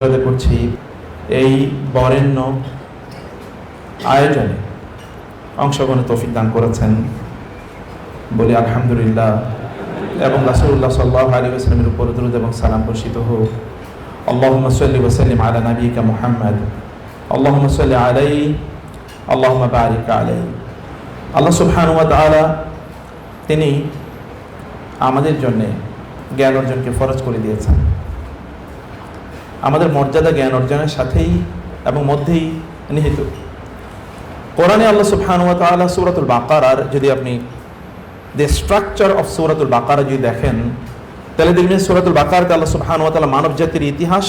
করছি এই বরেণ্য আয়োজনে অংশগ্রহণে তৌফিক দান করেছেন বলি আলহামদুলিল্লাহ, এবং রাসূলুল্লাহ সাল্লাল্লাহু আলাইহি ওয়াসাল্লামের উপর দরুদ এবং সালাম বর্ষিত হোক। আল্লাহুম্মা সাল্লি ওয়া সাল্লিম আলা নাবিয়িকা মুহাম্মদ, আল্লাহুম্মা সাল্লি আলাইহি, আল্লাহুম্মা বারিক আলাইহি। আল্লাহ সুবহানাহু ওয়া তাআলা তিনি আমাদের জন্য জ্ঞান অর্জনকে ফরজ করে দিয়েছেন। আমাদের মর্যাদা জ্ঞান অর্জনের সাথেই এবং মধ্যেই নিহিত। কোরআনে আল্লাহ সুবহানাহু ওয়া তাআলা সূরাতুল বাকারার যদি আপনি দ্য স্ট্রাকচার অফ সূরাতুল বাকারা যদি দেখেন, তাহলে দেখবেন সূরাতুল বাকারাতে আল্লাহ সুবহানাহু ওয়া তাআলা মানব জাতির ইতিহাস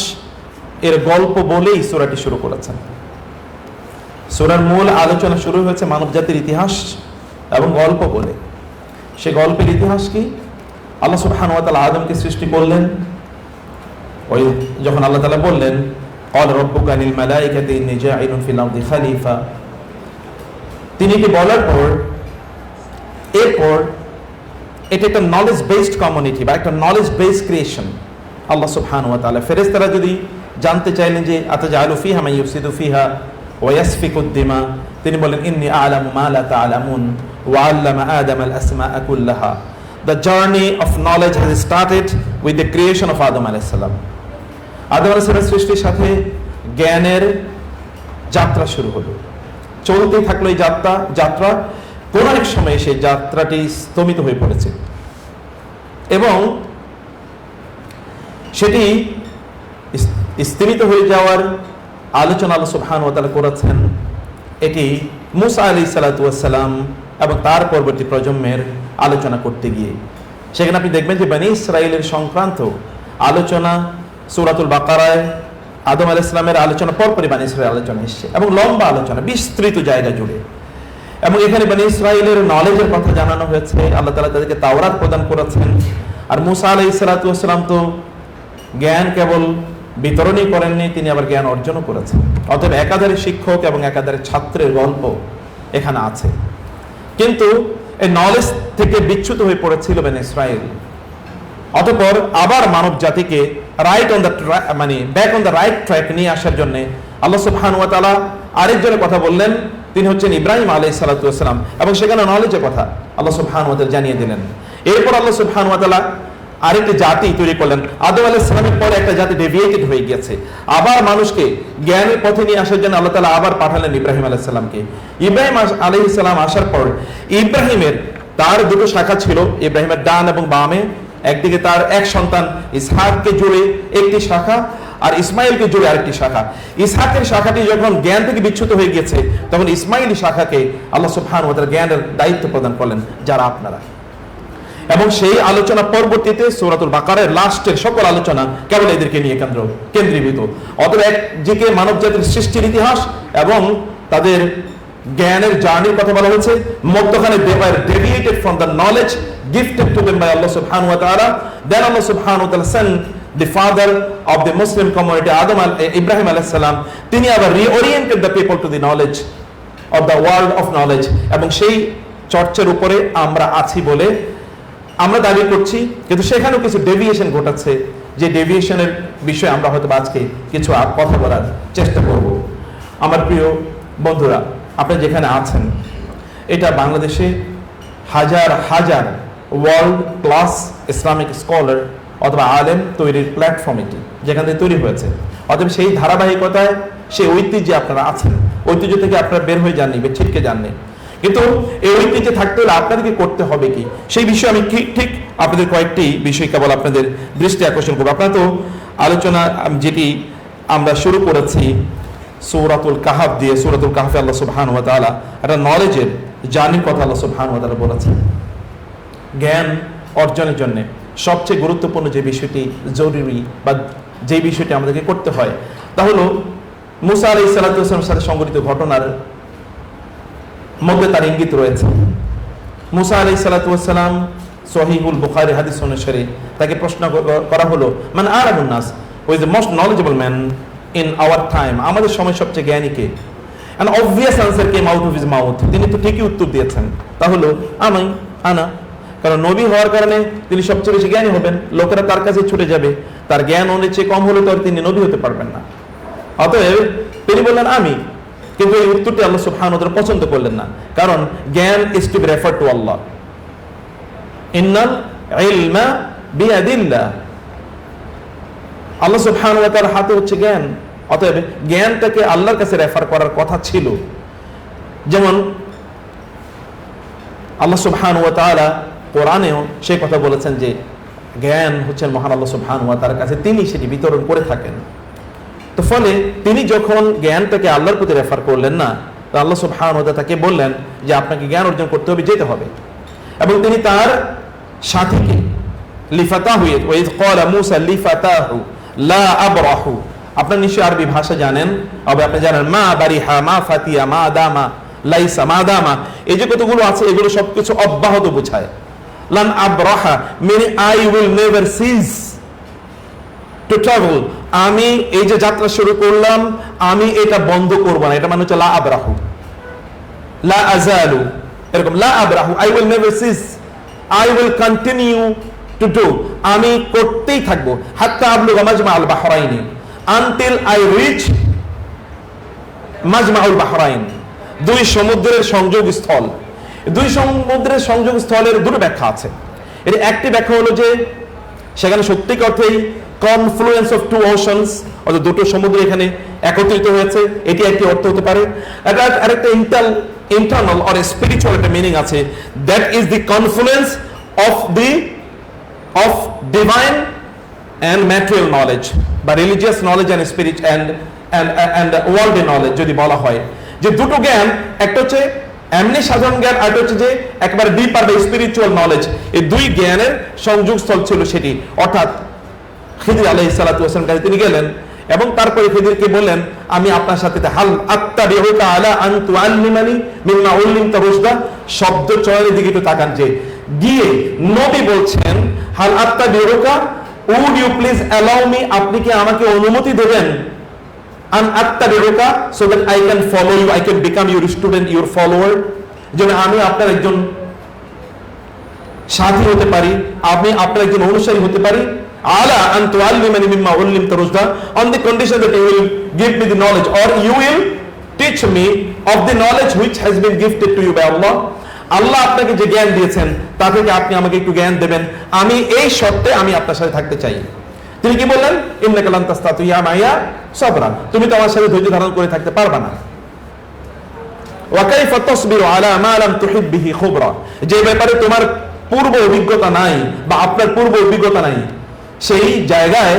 এর গল্প বলেই সূরাটি শুরু করেছেন। সূরার মূল আলোচনা শুরু হয়েছে মানব জাতির ইতিহাস এবং গল্প বলে। সে গল্পের ইতিহাস কি? আল্লাহ সুবহানাহু ওয়া তাআলা আদমকে সৃষ্টি করলেন। ওই যখন আল্লাহ তাআলা বললেন ক্বাল রাব্বুকা লিল মালাইকাতি ইন্নী জাইলুন ফিল আরদি খলিফা, তিনি কি বলার পর এরপর এটা একটা নলেজ বেসড কমিউনিটি বা একটা নলেজ বেসড ক্রিয়েশন। আল্লাহ সুবহানাহু ওয়া তাআলা ফেরেশতারা যদি জানতে চাইলেন যে আতাজালু ফিহা মান ইউফসিদু ফিহা ওয়া ইয়াসফিকুদ দিমা, তিনি বলেন ইন্নী আ'লামু মা লা তা'লামুন ওয়া আল্লামা আদামা আল আসমা'a কুল্লাহা। The journey of knowledge has started with the creation of Adam alayhis salam. আদম আলাইহিস সালামের সৃষ্টির সাথে জ্ঞানের যাত্রা শুরু হলো, চলতেই থাকলো এই যাত্রা। কোন এক সময় সেই যাত্রাটি স্তমিত হয়ে পড়েছে এবং সেটি স্থিমিত হয়ে যাওয়ার আলোচনা আল্লাহ সুবহানাহু ওয়া তাআলা করেছেন। এটি মূসা আলাইহিস সালাতু ওয়াস সালাম এবং তার পরবর্তী প্রজন্মের আলোচনা করতে গিয়ে সেখানে আপনি দেখবেন যে বনী ইসরাইলের সংক্রান্ত আলোচনা সূরাতুল বাকারায় আদম আলাইহিস সালামের আলোচনা পরপরই বনী ইসরাইলের আলোচনা এসেছে এবং লম্বা আলোচনা বিস্তৃত জায়গা জুড়ে। এবং এখানে বনী ইসরাইলের নলেজের কথা জানানো হয়েছে। আল্লাহ তাআলা তাদেরকে তাওরাত প্রদান করেছেন। আর মূসা আলাইহিস সালাতু ওয়াস সালাম তো জ্ঞান কেবল বিতরণই করেননি, তিনি আবার জ্ঞান অর্জনও করেছেন। অতএব একাধারে শিক্ষক এবং একাধারে ছাত্রের গল্প এখানে আছে। কিন্তু এই নলেজ থেকে বিচ্যুত হয়ে পড়েছিল বনী ইসরাইল। অতঃপর আবার মানব জাতিকে back on the right track নিয়ে আসার জন্য আল্লাহ সুবহানাহু ওয়া তাআলা আরেকজনের কথা বললেন, তিনি হচ্ছেন ইব্রাহিম আলাইহিস সালাতু ওয়াস সালাম, এবং সেখানে নলেজের কথা আল্লাহ সুবহানাহু ওয়া তাআলা জানিয়ে দিলেন। এরপর আল্লাহ সুবহানাহু ওয়া তাআলা আরেকটি জাতি তৈরি করলেন। আদম আলাইহিস সালামের পরে একটা জাতি ডেভিয়েটেড হয়ে গিয়েছে, আবার মানুষকে জ্ঞানের পথে নিয়ে আসার জন্য আল্লাহ তাআলা আবার পাঠালেন ইব্রাহিম আলাইহিস সালামকে। ইব্রাহিম আলাইহিস সালাম আসার পর ইব্রাহিমের তার দুটো শাখা ছিল, ইব্রাহিমের ডান এবং বামে। একদিকে তার এক সন্তান ইসহাককে জুড়ে একটি শাখা আর ইসমাইলকে জুড়ে আরেকটি শাখা। ইসহাকের শাখাটি যখন জ্ঞান থেকে বিচ্যুত হয়ে গিয়েছে তখন ইসমাইলি শাখাকে আল্লাহ সুবহানাহু ওয়া তাআলা জ্ঞানের দায়িত্ব প্রদান করলেন, যারা আপনারা। এবং সেই আলোচনা পরবর্তীতে সূরাতুল বাকারার লাস্টের সকল আলোচনা কেবল এদেরকে নিয়ে কেন্দ্রীভূত। অতএব একদিকে মানব জাতির সৃষ্টির ইতিহাস এবং তাদের জ্ঞানের জার্নির কথা বলা হয়েছে, মধ্যখানে they were deviated from the knowledge gifted to them by Allah subhanahu wa ta'ala. Then Allah subhanahu wa ta'ala sent the father of the Muslim community, Ibrahim alayhis salam. তিনি আবার reoriented the people to the knowledge of the world of knowledge. এবং সেই চর্চার উপরে আমরা আছি বলে আমরা দাবি করছি, কিন্তু সেখানেও কিছু ডেভিয়েশন ঘটাচ্ছে, যে ডেভিয়েশনের বিষয়ে আমরা হয়তো আজকে কিছু কথা বলার চেষ্টা করব। আমার প্রিয় বন্ধুরা, আপনি যেখানে আছেন, এটা বাংলাদেশে হাজার হাজার ওয়ার্ল্ড ক্লাস ইসলামিক স্কলার অথবা আলেম তৈরির প্ল্যাটফর্ম এটি, যেখান থেকে তৈরি হয়েছে। অতএব সেই ধারাবাহিকতায় সেই ঐতিহ্যে আপনারা আছেন, ঐতিহ্য থেকে আপনারা বের হয়ে যাননি, ছিটকে যাননি। কিন্তু এই ঐতিহ্যে থাকতে হলে আপনাদেরকে করতে হবে কি, সেই বিষয়ে আমি ঠিক আপনাদের কয়েকটি বিষয় কেবল আপনাদের দৃষ্টি আকর্ষণ করবো। আপনারা তো আলোচনা যেটি আমরা শুরু করেছি সূরাতুল কাহফ দিয়ে, সূরাতুল কাহফে আল্লাহ সুবহানাহু ওয়া তাআলা একটা নলেজের জার্নির কথা আল্লাহ সুবহানাহু ওয়া তাআলা বলেছেন। জ্ঞান অর্জনের জন্য সবচেয়ে গুরুত্বপূর্ণ যে বিষয়টি জরুরি বা যে বিষয়টি আমাদেরকে করতে হয় তা হলো মূসা আলাইহিস সালাতু ওয়াস সালামের সাথে সংঘটিত ঘটনার মধ্যে তার ইঙ্গিত রয়েছে। মূসা আলাইহিস সালাতু ওয়াস সালাম সহিহুল বুখারী হাদিস অনুসারে তাকে প্রশ্ন করা হলো, মান আ'লামুন নাস, who is the most knowledgeable man in our time, আমাদের সময় সবচেয়ে জ্ঞানী কে? an obvious answer came out of his mouth. তিনি তো ঠিকই উত্তর দিয়েছেন, তা হলো আনা। কারণ নবী হওয়ার কারণে তিনি সবচেয়ে বেশি জ্ঞানী হবেন, লোকেরা তার কাছে ছুটে যাবে, তার জ্ঞান অনেক চেয়ে কম হলে তো আর তিনি নবী হতে পারবেন না। অতএব তিনি বললেন আমি, কিন্তু এই উত্তরটি আল্লাহ সুবহানাহু ওয়া তাআলা পছন্দ করলেন না, কারণ জ্ঞান is to be refer to Allah. ইন্নাল ইলমা বিয়াদিল্লাহ, আল্লাহ সুবহানাহু ওয়া তাআলার হাতে হচ্ছে জ্ঞান। অতএব জ্ঞানটাকে আল্লাহর কাছে রেফার করার কথা ছিল। যেমন আল্লাহ সুবহানাহু ওয়া তাআলা কোরআনেও সেই কথা বলেছেন যে জ্ঞান হচ্ছেন মহান আল্লাহ সুবহানাহু ওয়া তাআলার কাছে, তিনি সেটি বিতরণ করে থাকেন। তো ফলে তিনি যখন জ্ঞানটাকে আল্লাহর প্রতি রেফার করলেন না, তো আল্লাহ সুবহানাহু ওয়া তাআলা তাকে বললেন যে আপনাকে জ্ঞান অর্জন করতে হবে, যেতে হবে। এবং তিনি তার সাথীকে লিফাতাহু, ওয়াইদ ক্বালা মূসা লিফাতাহু লা আবরাহু, আপনারা নিশ্চয়ই আরবি ভাষা জানেন, আপনি জানেন মা বারিহা, মা ফাতিয়া, মা দামা, লাইসা, মা দামা, এই যে কতগুলো আছে এগুলো সবকিছু অব্যাহত বোঝায়। লান আবরাহা মানে I will never cease to travel, আমি এই যে যাত্রা শুরু করলাম আমি এটা বন্ধ করব না, এটা মানে হচ্ছে লা আবরাহু, লা আযালু, এরকম লা আবরাহু, I will never cease, I will continue to do, আমি করতেই থাকবো, হাত্তা আবলুগা মাজমাআল বাহরাইনি, আনটিল আই রিচ মাজমাউল বাহরাইন, দুই সমুদ্রের সংযোগ স্থল। দুই সমুদ্রের সংযোগ স্থলের দুটো ব্যাখ্যা আছে। এর একটি ব্যাখ্যা হলো যে সেখানে সত্যিকার অর্থেই কনফ্লুয়েন্স অফ টু ওশনস, অর্থাৎ দুটো সমুদ্র এখানে একত্রিত হয়েছে, এটি একটি অর্থ হতে পারে। আরেকটা ইন্টারনাল অর স্পিরিচুয়াল একটা মিনিং আছে, that is the confluence of divine and material knowledge বা religious knowledge and spirit and worldly knowledge যদি বলা হয়, যে দুটো জ্ঞান, একটা হচ্ছে এমনি সাধারণ জ্ঞান, আর হচ্ছে যে একবার ডিপার বা স্পিরিচুয়াল নলেজ, এই দুই জ্ঞানের সংযোগস্থল ছিল সেটি। অর্থাৎ খিদির আলাইহিস সালাতু ওয়াস সালাম কাছে তিনি গেলেন এবং তারপরে খিদিরকে বললেন আমি আপনার সাথে হাল আত্তাবিউকা আলা আন তুআল্লিমানি মিম্মা উল্লিমতা রুশদা, শব্দ চয়নের দিকে একটু তাকান, যে গিয়ে নবী বলছেন হাল আত্তাবিউকা, would you please allow me, আপনি কি আমাকে অনুমতি দেবেন, an attabi'uka, so that I can follow you, I can become your student, your follower, যেন আমি আপনার একজন সাথী হতে পারি, আমি আপনার একজন অনুসারী হতে পারি। আলা আন তুআল্লিমানি মিম্মা উল্লিমতা Rushda, on the condition that you will give me the knowledge or you will teach me of the knowledge which has been gifted to you by Allah, আল্লাহ আপনাকে যে জ্ঞান দিয়েছেন তা থেকে আপনি আমাকে একটু জ্ঞান দেবেন, আমি এই শর্তে আমি আপনার সাথে থাকতে চাই। তিনি কি বললেন, ইন্নাকা লান তাসতাতিয়া মাইয়া সাবরা, তুমি তো আমার সাথে ধৈর্য ধারণ করে থাকতে পারবে না। ওয়া কাইফা তাসবিরু আলা মা লাম তুহিব বিহি খুবরা, যে ব্যাপারে তোমার পূর্ব অভিজ্ঞতা নাই বা আপনার পূর্ব অভিজ্ঞতা নাই, সেই জায়গায়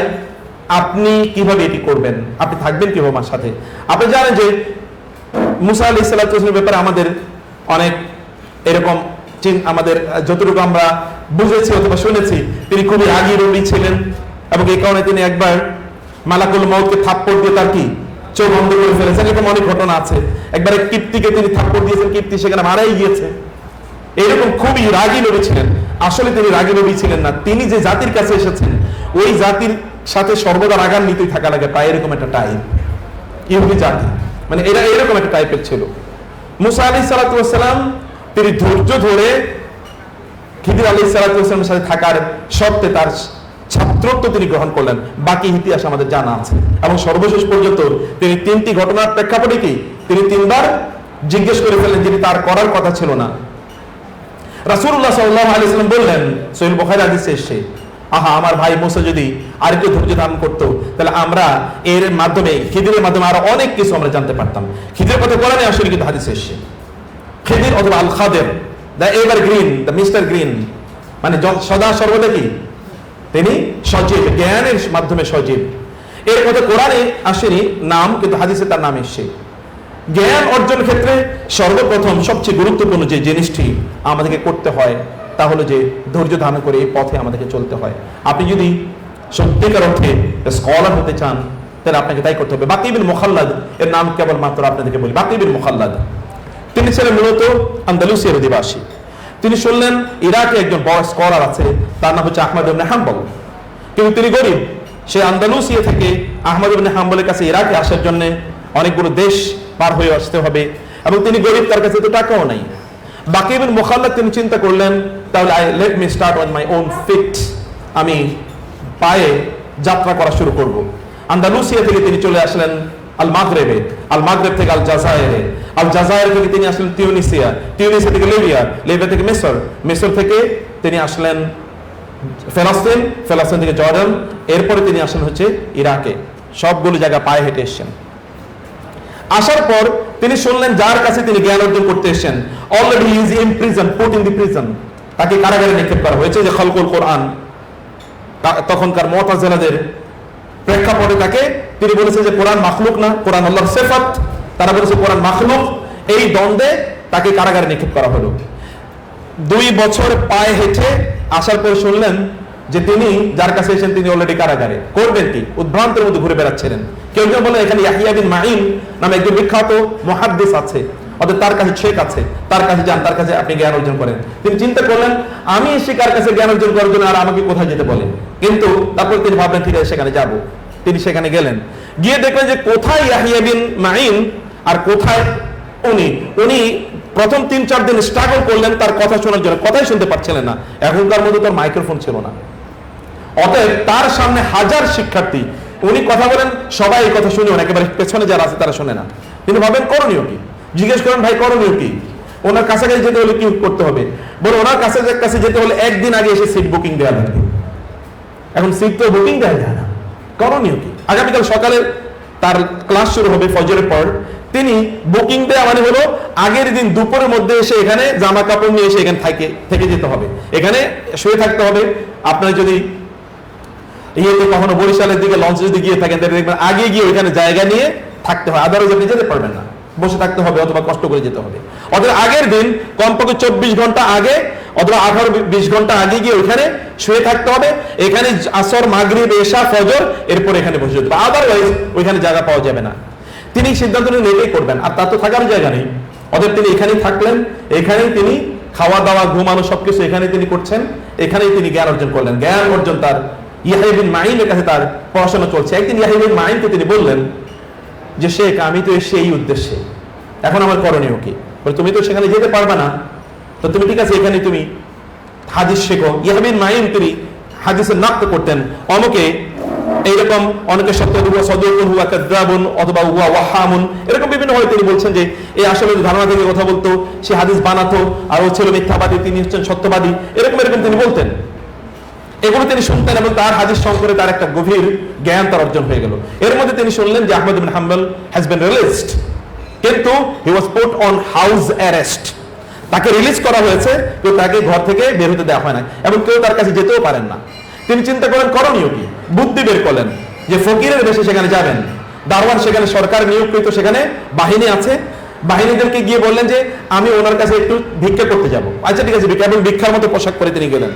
আপনি কিভাবে এটি করবেন, আপনি থাকবেন কিভাবে আমার সাথে। আপনি জানেন যে মুসা আলাইহিস সালাতু ওয়াস সালামের ব্যাপারে আমাদের অনেক এরকম আমাদের যতটুকু আমরা বুঝেছি অথবা শুনেছি, তিনি খুবই রাগী রবি ছিলেন এবং এই কারণে তিনি একবার মালাকুল মউতকে থাপ্পড় দিয়ে তার কি চোখ বন্ধ করে ফেলেছেন, এরকম অনেক ঘটনা আছে। একবার এক কিপ্তিকে তিনি থাপ্পড় দিয়েছেন, কিপ্তি সেখানে মারাই গিয়েছে। এরকম খুবই রাগী নবী ছিলেন। আসলে তিনি রাগী নবী ছিলেন না, তিনি যে জাতির কাছে এসেছেন ওই জাতির সাথে সর্বদা রাগান্বিতই থাকা লাগে, প্রায় এরকম একটা টাইপ ইহুদি জাতি, মানে এরা এরকম একটা টাইপের ছিল। মুসা আলাইহিস সালাতু ওয়াস সালাম তিনি ধৈর্য ধরে খিদির আলাইহিস সালাতু ওয়াস সালামের সাথে থাকার সত্ত্বে তার ছাত্রত্ব তিনি গ্রহণ করলেন। বাকি ইতিহাস আমাদের জানা আছে। এবং সর্বশেষ পর্যন্ত তিনি তিনটি ঘটনার প্রেক্ষাপটে কি তিনি তিনবার জিজ্ঞেস করে ফেললেন, যেটি তার করার কথা ছিল না। রাসূলুল্লাহ সাল্লাল্লাহু আলাইহি ওয়াসাল্লাম বললেন, সহিহ বুখারী হাদিসে এসেছে, আহা আমার ভাই মুসা যদি আরেকটু ধৈর্য ধারণ করতো তাহলে আমরা এর মাধ্যমে খিদিরের মাধ্যমে আরো অনেক কিছু আমরা জানতে পারতাম। খিদিরের কথা কোরআনে আসলে কিন্তু হাদিসে এসেছে। খিদির অথবা আল খাদের, the ever green, the mister green, মানে সদা সর্বদা কি তিনি সজীব, জ্ঞানের মাধ্যমে সজীব। এর কথা কোরআনে আসেনি নাম, কিন্তু হাদিসে তার নাম এসেছে। জ্ঞান অর্জনের ক্ষেত্রে সর্বপ্রথম সবচেয়ে গুরুত্বপূর্ণ যে জিনিসটি আমাদেরকে করতে হয় তা হলো যে ধৈর্য ধারণ করে এই পথে আমাদেরকে চলতে হয়। আপনি যদি সত্যিকার অর্থে স্কলার হতে চান তাহলে আপনাকে তাই করতে হবে। বাকি বিন মুখাল্লাদ এর নাম কেবলমাত্র আপনাদেরকে বলি, বাকি বিন মুখাল্লাদ তিনি ছিলেন মূলত আন্দালুসিয়ার অধিবাসী। তিনি শুনলেন ইরাকে একজন বড় স্কলার আছে, তার নাম হচ্ছে আহমদ ইবনে হাম্বল, কিন্তু তিনি গরিব। সে আন্দালুসিয়া থেকে আহমদ ইবনে হাম্বলের কাছে ইরাকে আসার জন্য অনেকগুলো দেশ পার হয়ে আসতে হবে এবং তিনি গরিব, তার কাছে তো টাকাও নাই। বাকি বিন মুখাল্লাদ তিনি চিন্তা করলেন, তাহলে let me start on my own feet, আমি পায়ে যাত্রা করা শুরু করব। আন্দালুসিয়া থেকে তিনি চলে আসলেন আল মাগরেবে, আল মাগরেব থেকে আল জাজায়েরে, আল জাজায়ের থেকে তিনি আসলেন তিউনিসিয়া, তিউনিসিয়া থেকে লিবিয়া, লিবিয়া থেকে মিশর, মিশর থেকে তিনি আসলেন ফিলিস্তিন, ফিলিস্তিন থেকে জর্ডান, এরপরে তিনি আসলেন হচ্ছে ইরাকে। সবগুলো জায়গা পায়ে হেঁটে এসেছেন। আসার পর তিনি শুনলেন যার কাছে তিনি জ্ঞান অর্জন করতে এসেছেন already is in prison, put in the prison, তাকে কারাগারে নিক্ষেপ করা হয়েছে। যে খলকুল কোরআন, তখনকার মুতাজিলাদের প্রেক্ষাপটে তাকে তিনি বলেছেন যে কোরআন মাখলুক না, কোরআন আল্লাহর সিফাত, তারা বলেছে কোরআন মাখলুক। এই দ্বন্দ্বে তাকে কারাগারে নিক্ষেপ করা হলো। 2 বছর পায়ে হেঁটে আসার পর শুনলেন যে তিনি যার কাছে এসেছেন তিনি অলরেডি কারাগারে। করবেন কি? উদ্ভ্রান্তের মধ্যে ঘুরে বেড়াচ্ছিলেন। কেউ কেউ বলেন এখানে ইয়াহিয়া বিন মাঈন নামে একজন বিখ্যাত মুহাদ্দিস আছে, অর্থাৎ তার কাছে শেখ আছে, তার কাছে যান, তার কাছে আপনি জ্ঞান অর্জন করেন। তিনি চিন্তা করলেন আমি এসে কার কাছে জ্ঞান অর্জন করার জন্য, আর আমাকে কোথায় যেতে বলেন। কিন্তু তারপর তিনি ভাবলেন ঠিক আছে সেখানে যাব। তিনি সেখানে গেলেন, গিয়ে দেখলেন যে কোথায় ইয়াহিয়া বিন মাঈন আর কোথায় উনি প্রথম 3-4 দিন স্ট্রাগল করলেন তার কথা শোনার জন্য, কথাই শুনতে পাচ্ছিলেন না। এখনকার মধ্যে তার মাইক্রোফোন ছিল না, অতএব তার সামনে হাজার শিক্ষার্থী, উনি কথা বলেন, সবাই এই কথা শুনে, একেবারে পেছনে যারা আছে তারা শোনে না। তিনি ভাবেন করণীয় কি? জিজ্ঞেস করেন ভাই করণীয় কি? ওনার কাছাকাছি যেতে হলে কি করতে হবে? বলে ওনার কাছে যেতে হলে একদিন আগে এসে সিট বুকিং দেওয়া লাগবে। এখন সিট তো বুকিং দেওয়া যায় না, করণীয় কি? আগামীকাল সকালে তার ক্লাস শুরু হবে ফজরের পর, তিনি বুকিং দেওয়া মানে হলো আগের দিন দুপুরের মধ্যে এসে এখানে জামা কাপড় নিয়ে এসে এখানে থেকে যেতে হবে, এখানে শুয়ে থাকতে হবে। আপনার যদি ইয়েতে কখনো বরিশালের দিকে লঞ্চে যদি গিয়ে থাকেন তাহলে দেখবেন আগে গিয়ে ওইখানে জায়গা নিয়ে থাকতে হয়, আদারওয়াইজ আপনি যেতে পারবেন না, বসে থাকতে হবে অথবা কষ্ট করে যেতে হবে। অথবা আগের দিন কমপক্ষে 24 ঘন্টা আগে অথবা 18-20 ঘন্টা আগে গিয়ে ওইখানে শুয়ে থাকতে হবে, এখানে আসর, মাগরিব, এশা, ফজর, এরপর এখানে বসে যেতে হবে, আদারওয়াইজ ওইখানে জায়গা পাওয়া যাবে না। তিনি সিদ্ধান্ত নিয়ে এটাই করবেন, আর তার তো থাকার জায়গা নেই। অতএব তিনি এখানেই থাকলেন, এখানেই তিনি খাওয়া দাওয়া, ঘুমানো সবকিছু এখানেই তিনি করছেন, এখানেই তিনি জ্ঞান অর্জন করলেন। জ্ঞান অর্জন তার ইয়াহিয়া বিন মাঈনের কাছে তার পড়াশোনা চলছে। একদিন ইয়াহিয়া বিন মাঈনকে তিনি বললেন যে শেখ আমি তো এসে এই উদ্দেশ্যে, এখন আমার করণীয় কি? বলে তুমি তো সেখানে যেতে পারবে না, তো তুমি ঠিক আছে এখানে তুমি হাদিস শেখো। ইয়াহিয়া বিন মাঈন তিনি হাদিসের নাক্ত করতেন, অমুকে এইরকম অনেকে অথবা ওয়াহামুন, এরকম বিভিন্ন ভাবে তিনি বলছেন যে এই আসলে ধারণা থেকে কথা বলতো, সে হাদিস বানাতো, আর ও ছিল মিথ্যাবাদী, তিনি হচ্ছেন সত্যবাদী, এরকম তিনি বলতেন। এগুলো তিনি শুনতেন এবং তার হাদিস সম্পর্কে তার একটা গভীর জ্ঞান তার অর্জন হয়ে গেল। এর মধ্যে তিনি শুনলেন যে Ahmad ibn Hanbal has been released, কিন্তু he was put on house arrest, তাকে রিলিজ করা হয়েছে, কেউ তাকে ঘর থেকে বের হতে দেওয়া হয় না এবং কেউ তার কাছে যেতেও পারেন না। তিনি চিন্তা করেন করণীয় কি, বুদ্ধি বের করলেন যে ফকিরের বেশে সেখানে যাবেন, দারওয়ান সেখানে সরকার নিয়োগকৃত, সেখানে বাহিনী আছে, বাহিনীদেরকে গিয়ে বললেন যে আমি ওনার কাছে একটু ভিক্ষা করতে যাব। আচ্ছা ঠিক আছে, এবং ভিক্ষার মতো পোশাক পরে তিনি গেলেন।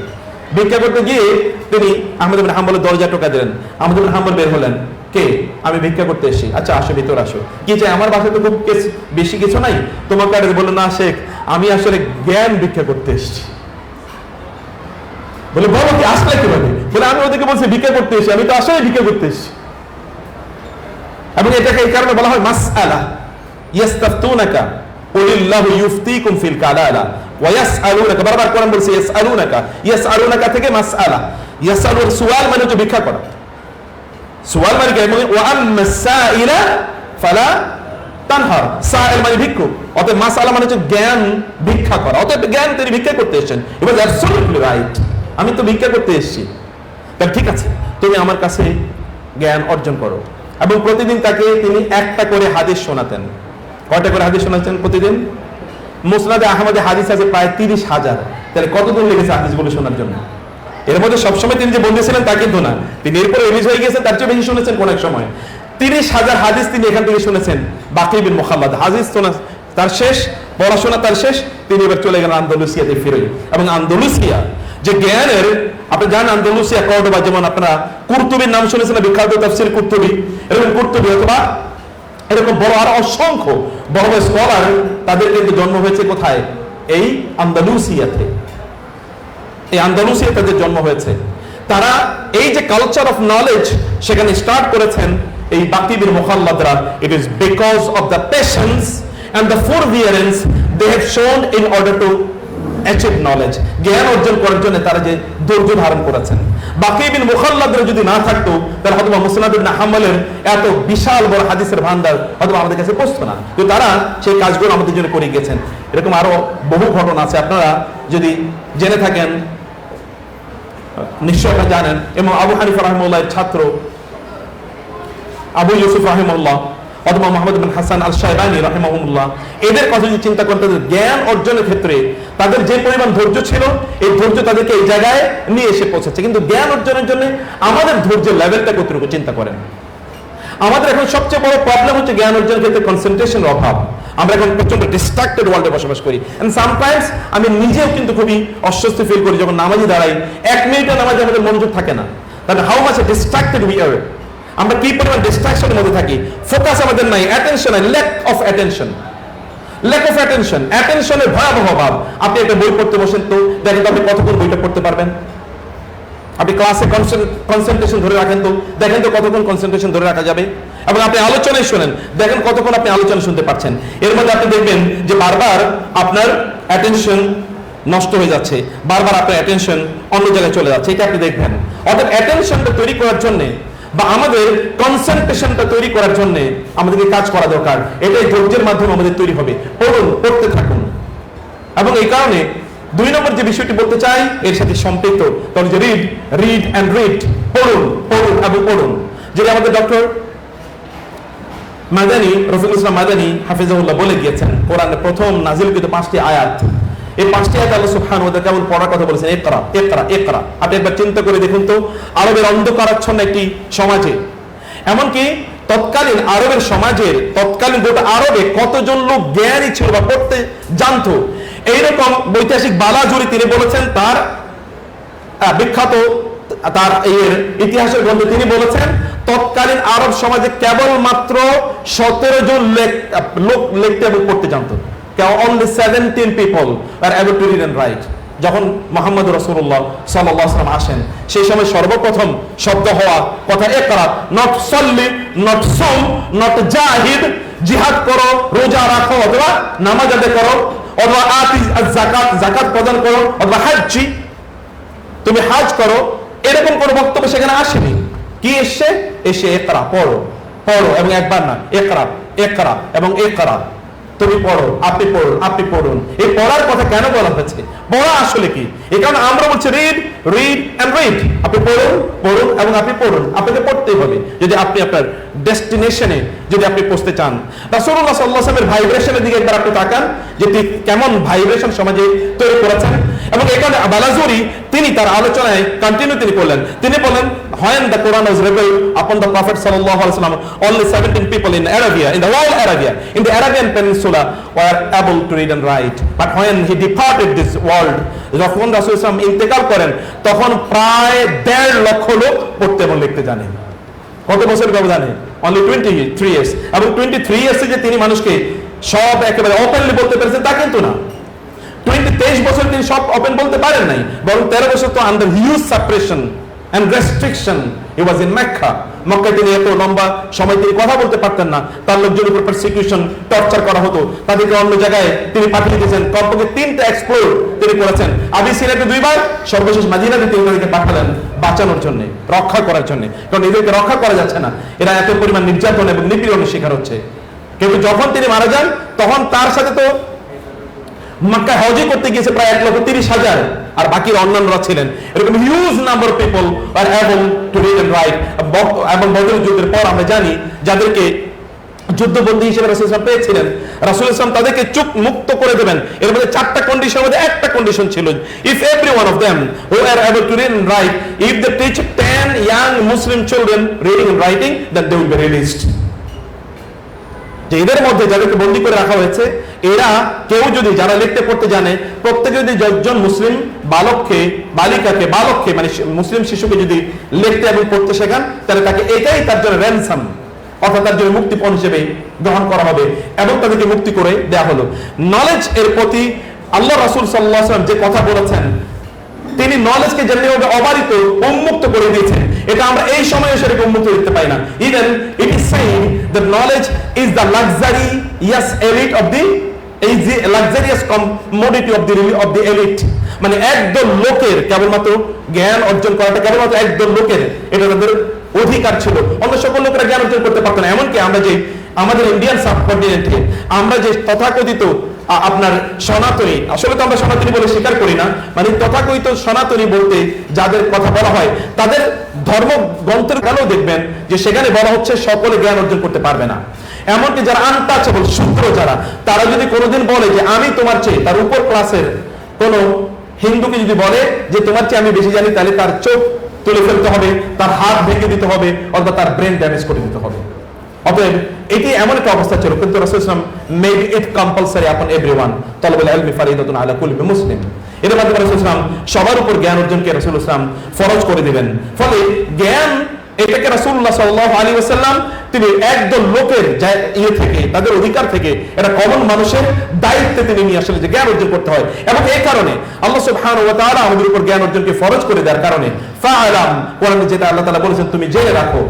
ভিক্ষা করতে গিয়ে তিনি আহমদ ইবনে হাম্বলের দরজা টোকা দিলেন। আহমদ ইবনে হাম্বল বের হলেন, কে? আমি ভিক্ষা করতে এসেছি। আচ্ছা আসো, ভিতর আসো। কি চাই? আমার বাসায় তো খুব বেশি কিছু নাই, তোমাকে আর বললো না শেখ আমি আসলে জ্ঞান ভিক্ষা করতে এসেছি। বলে বলো কি, আসলে কিভাবে? বলে আমি ওদেরকে বলছি ভিক্ষা করতে এসেছি, আমি তো আসলে ভিক্ষা করতে এসেছি। এবং এটাকে এই কারণে বলা হয় মাসআলা, ইয়াস্তাফতুনাকা কুলিল্লাহু ইউফতিকুম ফিল কালালা ওয়া ইয়াসআলুনাকা, বারবার কোরআন বলছে ইয়াসআলুনাকা, ইয়াসআলুনাকা থেকে মাসআলা, ইয়াসআলু সুয়াল মানে হচ্ছে ভিক্ষা করা, সুয়াল মানে কি? ওয়া আম্মাস সাইলা ফালা তানহার, সাইল মানে ভিক্ষুক, অতএব মাসআলা মানে হচ্ছে জ্ঞান ভিক্ষা করা। অতএব জ্ঞান তিনি ভিক্ষা করতে এসেছেন, ইট ওয়াজ অ্যাবসলিউটলি রাইট, আমি তো ভিক্ষা করতে এসেছি, তাহলে ঠিক আছে তুমি আমার কাছে জ্ঞান অর্জন করো। এবং প্রতিদিন তাকে তিনি একটা করে হাদিস শোনাতেন। কয়টা করে হাদিস শোনাতেন প্রতিদিন? মুসনাদে আহমদে হাদিস আছে প্রায় 30,000। তাহলে কতদিন লেগেছে হাদিসগুলো শোনার জন্য? এর মধ্যে সবসময় তিনি যে বন্দী ছিলেন তা কিন্তু না, তিনি এরপরে রিলিজ হয়ে গেছেন, তার চেয়ে বেশি শুনেছেন কোন এক সময়। 30,000 হাদিস তিনি এখান থেকে শুনেছেন। বাকি বিন মুখাল্লাদ হাদিস তার শেষ পড়াশোনা, তার শেষ, তিনি এবার চলে গেলেন আন্দালুসিয়াতে ফিরে। এবং আন্দালুসিয়া যে জ্ঞানের, আপনি জানেন আন্দালুসিয়া কর্ডোবা, যেমন আপনারা কুরতুবির নাম শুনেছেন, বিখ্যাত তাফসীর কুরতুবি, এরকম কুরতুবি অথবা এরকম বড় আর অসংখ্য বড় বড় স্কলার, তাদের কিন্তু জন্ম হয়েছে কোথায়? এই আন্দালুসিয়াতে। এই আন্দালুসিয়া তাদের জন্ম হয়েছে। তারা এই যে কালচার অফ নলেজ সেখানে স্টার্ট করেছেন এই বাকি বিন মুখাল্লাদরা। It is because of the patience and the forbearance they have shown in order to achieve knowledge, জ্ঞান অর্জন করার জন্য তারা যে ধৈর্য ধারণ করেছেন। বাকি বিন মুখাল্লাদের যদি না থাকতো তাহলে হয়তো মুসনাদ ইবনে হাম্বলের এত বিশাল বড় হাদিসের ভান্ডার হয়তো আমাদের কাছে পৌঁছতো না, তো তারা সেই কাজগুলো আমাদের জন্য করে গেছেন। এরকম আরো বহু ঘটনা আছে, আপনারা যদি জেনে থাকেন নিশ্চয় আপনারা জানেন। এবং আবু হানিফা রাহিমাহুল্লাহর ছাত্র আবু ইউসুফ রাহিমাহুল্লাহ অথবা মোহাম্মদ বিন হাসান আল শায়বানী রাহিমাহুল্লাহ, এদের কথা যদি চিন্তা করেন, তাদের জ্ঞান অর্জনের ক্ষেত্রে তাদের যে পরিমাণ ধৈর্য ছিল, এই ধৈর্য তাদেরকে এই জায়গায় নিয়ে এসে পৌঁছেছে। কিন্তু জ্ঞান অর্জনের জন্য আমাদের ধৈর্যের লেভেলটা কতটুকু চিন্তা করেন। আমাদের এখন সবচেয়ে বড় প্রবলেম হচ্ছে জ্ঞান অর্জনের ক্ষেত্রে কনসেন্ট্রেশনের অভাব। আমরা এখন প্রচন্ড ডিস্ট্রাক্টেড ওয়ার্ল্ডে বসবাস করি। এন্ড সামটাইমস আমি নিজেও কিন্তু খুবই অস্বস্তি ফিল করি যখন নামাজে দাঁড়াই, 1 মিনিটের নামাজে আমাদের মনোযোগ থাকে না। তাহলে how much distracted we are, আমরা কি পরিমাণ ডিস্ট্রাকশনের মধ্যে থাকি, ফোকাস আমাদের নাই, অ্যাটেনশন নাই, lack of attention, lack of attention, অ্যাটেনশনের ভয়াবহ অভাব। আপনি একটা বই পড়তে বসেন তো দেখেন তো আপনি কতক্ষণ বইটা পড়তে পারবেন। আপনি ক্লাসে কনসেন্ট্রেশন ধরে রাখেন তো দেখেন তো কতক্ষণ কনসেন্ট্রেশন ধরে রাখা যাবে। এবং আপনি আলোচনায় শোনেন, দেখেন কতক্ষণ আপনি আলোচনা শুনতে পারছেন। এর মধ্যে আপনি দেখবেন যে বারবার আপনার অ্যাটেনশন নষ্ট হয়ে যাচ্ছে, বারবার আপনার অ্যাটেনশন অন্য জায়গায় চলে যাচ্ছে, এটা আপনি দেখবেন। অর্থাৎ অ্যাটেনশনটা তৈরি করার জন্য বা আমাদের কনসেন্ট্রেশনটা তৈরি করার জন্য আমাদেরকে কাজ করা দরকার। এটাই ধৈর্যের মাধ্যমে আমাদের তৈরি হবে। পড়ুন, পড়তে থাকুন। এবং এই কারণে 2 নম্বর যে বিষয়টি বলতে চাই এর সাথে সম্পৃক্ত, তখন যে রিড, রিড অ্যান্ড রিড, পড়ুন, পড়ুন এবং পড়ুন। যেটা আমাদের ডক্টর মাদানী, রফিকুল ইসলাম মাদানী হাফিজাহুল্লাহ বলে গিয়েছেন, কোরআনের প্রথম নাজিলকৃত 5টি আয়াত, এই 5টি আয়াত আল্লাহ সুবহানাহু ওয়া তাআলা কেবল পড়ার কথা বলেছেন, ইকরা ইকরা ইকরা। আপনি একবার চিন্তা করে দেখুন তো, আরবের অন্ধকারাচ্ছন্ন একটি সমাজে, এমনকি তৎকালীন আরবের সমাজের, তৎকালীন গোটা আরবে কতজন লোক জ্ঞানী ছিল বা পড়তে জানতো, এইরকম বৈদেশিক বালাজুরি তিনি বলেছেন তার বিখ্যাত তার এর ইতিহাসের গ্রন্থে তিনি বলেছেন তৎকালীন আরব সমাজে কেবলমাত্র 17 জন লোক লিখতে এবং পড়তে জানতো। only 17 people were able to read and write। যখন মুহাম্মদ রাসূলুল্লাহ সাল্লাল্লাহু আলাইহি ওয়াসাল্লাম আসেন, সেই সময় সর্বপ্রথম শব্দ হওয়া কথা ইকরা, নট সাল্লি, নট সাম, নট জাহিদ, জিহাদ করো, রোজা রাখো অথবা নামাজ আদায় করো অথবা আতি যাকাত, যাকাত প্রদান করো অথবা হাজ্জি, তুমি হাজ করো, এরকম কোন বক্তব্য সেখানে আসেনি। কি এসে ইকরা, পড়ো, পড়ো এবং একবার না, ইকরা ইকরা এবং ইকরা, তুমি পড়ো, আপনি পড়ুন, আপনি পড়ুন। এই পড়ার কথা কেন বলা হয়েছে? পড়া আসলে কি? এই কারণে আমরা বলছি রিড, রিড এন্ড রিড। আপনি পড়ুন, পড়ুন এবং আপনি পড়ুন। আপনাকে পড়তেই হবে যদি আপনি আপনার ডেস্টিনেশনে যদি আপনি পৌঁছতে চান। রাসূলুল্লাহ সাল্লাল্লাহু আলাইহি ওয়াসাল্লামের ভাইব্রেশনের দিকে একবার আপনি তাকান যে তিনি কেমন ভাইব্রেশন সমাজে তৈরি করেছেন। এবং এখানে বালাজুরি তিনি তার আলোচনায় কন্টিনিউ তিনি করলেন, তিনি বলেন when the Quran was revealed upon the Prophet sallallahu alaihi wasallam, only 17 people in Arabia, in the whole Arabia, in the Arabian Peninsula were able to read and write. But when he departed this world, যখন রাসূল সাল্লাল্লাহু আলাইহি ওয়াসাল্লাম ইন্তেকাল করেন, তখন প্রায় 1.5 লক্ষ লোক পড়তে এবং লিখতে জানেন। কত বছর ব্যবধানে? only 23 years। এবং 23 ইয়ার্সে যে তিনি মানুষকে সব একেবারে ওপেনলি বলতে পেরেছেন তা কিন্তু না। 23 বছর তিনি সব ওপেন বলতে পারেন নাই, বরং 13 বছর তো under huge suppression and restriction he was in Mecca। মক্কায় তিনি এত লম্বা সময় তিনি কথা বলতে পারতেন না, তার লোকজনের উপর পারসিকিউশন, টর্চার করা হতো, তাদেরকে অন্য জায়গায় তিনি পাঠিয়ে দিয়েছেন। কমপক্ষে 3টা এক্সপ্লোর তিনি করেছেন। আবিসিনিয়াতে 2 বার, সর্বশেষ মদিনাতে তিনি তাদেরকে পাঠালেন বাঁচানোর জন্য, রক্ষা করার জন্য, কারণ এদেরকে রক্ষা করা যাচ্ছে না, এরা এত পরিমাণ নির্যাতন এবং নিপীড়নের শিকার হচ্ছে। কিন্তু যখন তিনি মারা যান তখন তার সাথে তো মক্কা হজে করতে গিয়েছে প্রায় 1,30,000, আর বাকি অন্যান্যরা ছিলেন। এরকম huge number of people are able to read and write. এবং বদরের যুদ্ধের পর আমরা জানি যাদেরকে যুদ্ধবন্দী হিসেবে রাসূল সাল্লাল্লাহু আলাইহি ওয়াসাল্লাম পেয়েছিলেন, রাসূল সাল্লাল্লাহু আলাইহি ওয়াসাল্লাম তাদেরকে চুপ মুক্ত করে দেবেন। এর মধ্যে 4টা কন্ডিশনের মধ্যে একটা কন্ডিশন ছিল, if every one of them who are able to read and write, if they teach 10 young Muslim children reading and writing, then they will be released. যে এদের মধ্যে যাদেরকে বন্দী করে রাখা হয়েছে, এরা কেউ যদি যারা লিখতে পড়তে জানে, প্রত্যেকে যদি 10জন মুসলিম বালককে, বালিকাকে, বালককে মানে মুসলিম শিশুকে যদি লিখতে এবং পড়তে শেখান, তাহলে তাকে এটাই তার জন্য র্যানসাম, অর্থাৎ তার জন্য মুক্তিপণ হিসেবে গ্রহণ করা হবে এবং তাদেরকে মুক্তি করে দেওয়া হলো। নলেজ এর প্রতি আল্লাহ রাসূল সাল্লাল্লাহু আলাইহি ওয়াসাল্লাম যে কথা বলেছেন, তিনি নলেজকে যেমনিভাবে অবারিত, উন্মুক্ত করে দিয়েছেন, এটা আমরা এই সময়ে সেটাকে উন্মুক্ত দেখতে পাই না। Even it is said that knowledge is the luxury, yes, elite of the এই যে luxurious commodity of the elite, মানে একদল লোকের কেবলমাত্র জ্ঞান অর্জন করাটা কেবলমাত্র একদল লোকের এটা তাদের অধিকার ছিল, অন্য সকল লোকেরা জ্ঞান অর্জন করতে পারতো না। এমনকি আমরা যে আমাদের ইন্ডিয়ান সাবকন্টিনেন্টে আমরা যে তথাকথিত আপনার সনাতনী, আসলে তো আমরা সনাতনী বলে স্বীকার করি না, মানে তথাকথিত সনাতনী বলতে যাদের কথা বলা হয় তাদের ধর্মগ্রন্থের কালেও দেখবেন যে সেখানে বলা হচ্ছে সকলে জ্ঞান অর্জন করতে পারবে না। এমনকি যারা আনটাচেবল শূদ্র যারা, তারা যদি কোনোদিন বলে যে আমি তোমার চেয়ে, তার উপর ক্লাসের কোনো হিন্দুকে যদি বলে যে তোমার চেয়ে আমি বেশি জানি, তাহলে তার চোখ তুলে ফেলতে হবে, তার হাত ভেঙে দিতে হবে, অথবা তার ব্রেন ড্যামেজ করে দিতে হবে। অতএব এটি এমন একটা অবস্থা ছিল, কিন্তু রাসূল সাল্লাল্লাহু আলাইহি ওয়াসাল্লাম মেড ইট কম্পালসরি আপন এভরিওয়ান, তালাবুল ইলমি ফারিদাতুন আলা কুল্লি মুসলিম। এর মাধ্যমে রাসূল সাল্লাল্লাহু আলাইহি ওয়াসাল্লাম সবার উপর জ্ঞান অর্জনকে রাসূল সাল্লাল্লাহু আলাইহি ওয়াসাল্লাম ফরজ করে দিবেন। ফলে জ্ঞান এটাকে রাসূলুল্লাহ সাল্লাল্লাহু আলাইহি ওয়াসাল্লাম তিনি একদল লোকের থেকে, তাদের অধিকার থেকে এটা কমন মানুষের দায়িত্বে তিনি নিয়ে আসলে যে জ্ঞান অর্জন করতে হয়। এবং এই কারণে আল্লাহ সুবহানাহু ওয়া তাআলা আমাদের উপর জ্ঞান অর্জনকে ফরজ করে দেওয়ার কারণে ফাআলাম, কোরআনে যেটা আল্লাহ তাআলা বলেছেন তুমি জেনে রাখো,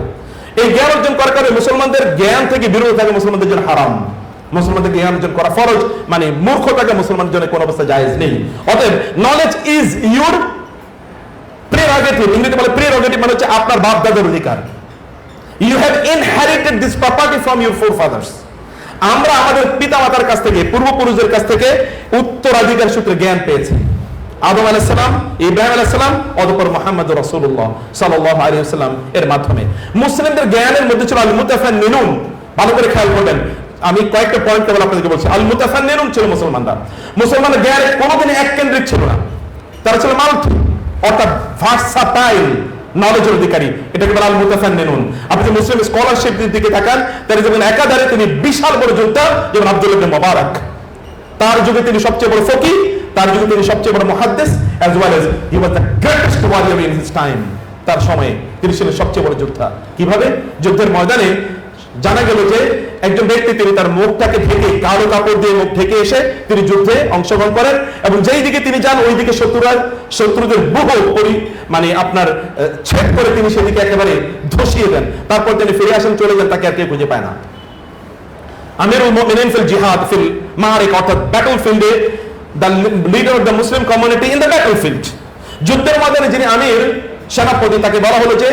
এই জ্ঞান অর্জন করার কারণে মুসলমানদের জ্ঞান থেকে বিরত থাকা মুসলমানদের জন্য হারাম। মুসলমানদের জ্ঞান অর্জন করা ফরজ, মানে মূর্খতাকে মুসলমানদের জন্য কোন অবস্থা জায়েজ নেই। অতএব নলেজ ইজ ইউর প্রেরোগেটিভ, ইংরেজিতে বলে প্রেরোগেটিভ মানে হচ্ছে আপনার বাপ দাদার অধিকার। You have inherited this property from your forefathers. আমরা আমাদের পিতামাতার কাছ থেকে, পূর্বপুরুষদের কাছ থেকে উত্তরাধিকার সূত্রে জ্ঞান পেয়েছি। আদম আলাইহিস সালাম, ইব্রাহিম আলাইহিস সালাম, অতঃপর মুহাম্মদুর রাসূলুল্লাহ সাল্লাল্লাহু আলাইহি ওয়াসাল্লাম এর মাধ্যমে। মুসলিমদের জ্ঞানের মধ্যে ছিল আল মুতাফান্নিনুন। ভালো করে খেয়াল করবেন, আমি কয়েকটা পয়েন্ট কেবল আপনাদেরকে বলছি। আল মুতাফান্নিনুন ছিল মুসলমানরা। মুসলমানদের জ্ঞানে কোনোদিন এক কেন্দ্রিক ছিল না, তারা ছিল মাল্টি, অর্থাৎ ভার্সাটাইল নলেজের অধিকারী। এটাকে বলা আল মুতাফান্নিনুন। আপনি যদি মুসলিম স্কলারশিপের দিকে তাকান, তাহলে যেমন একাধারে তিনি বিশাল বড় যোদ্ধা, যেমন আব্দুল্লাহ ইবনে মুবারক, তার যুগে তিনি সবচেয়ে বড় ফকিহ, তার যুগে তিনি সবচেয়ে বড় মুহাদ্দিস, as well as he was the greatest warrior in his time. তার সময়ে তিনি ছিলেন সবচেয়ে বড় যোদ্ধা। কিভাবে? যুদ্ধের ময়দানে জানা গেল যে একজন ব্যক্তি তিনি তার মুখটাকে ঢেকে, কালো কাপড় দিয়ে মুখ ঢেকে এসে তিনি যুদ্ধে অংশগ্রহণ করেন, এবং যেই দিকে তিনি যান ওই দিকে শত্রুদের বুহ মানে আপনার ছেদ করে তিনি সেদিকে একেবারে ধসিয়ে দেন। তারপর তিনি ফিরে আসেন, চলে যান, তাকে আর কেউ খুঁজে পায় না। আমিরুল মুমিনিন ফিল জিহাদ ফিল মাআরিক, অর্থাৎ ব্যাটলফিল্ডে the leader of the Muslim community in the battlefield, যুদ্ধের ময়দানে যিনি আমির, সেনাপতি, তাকে বলা হলো যে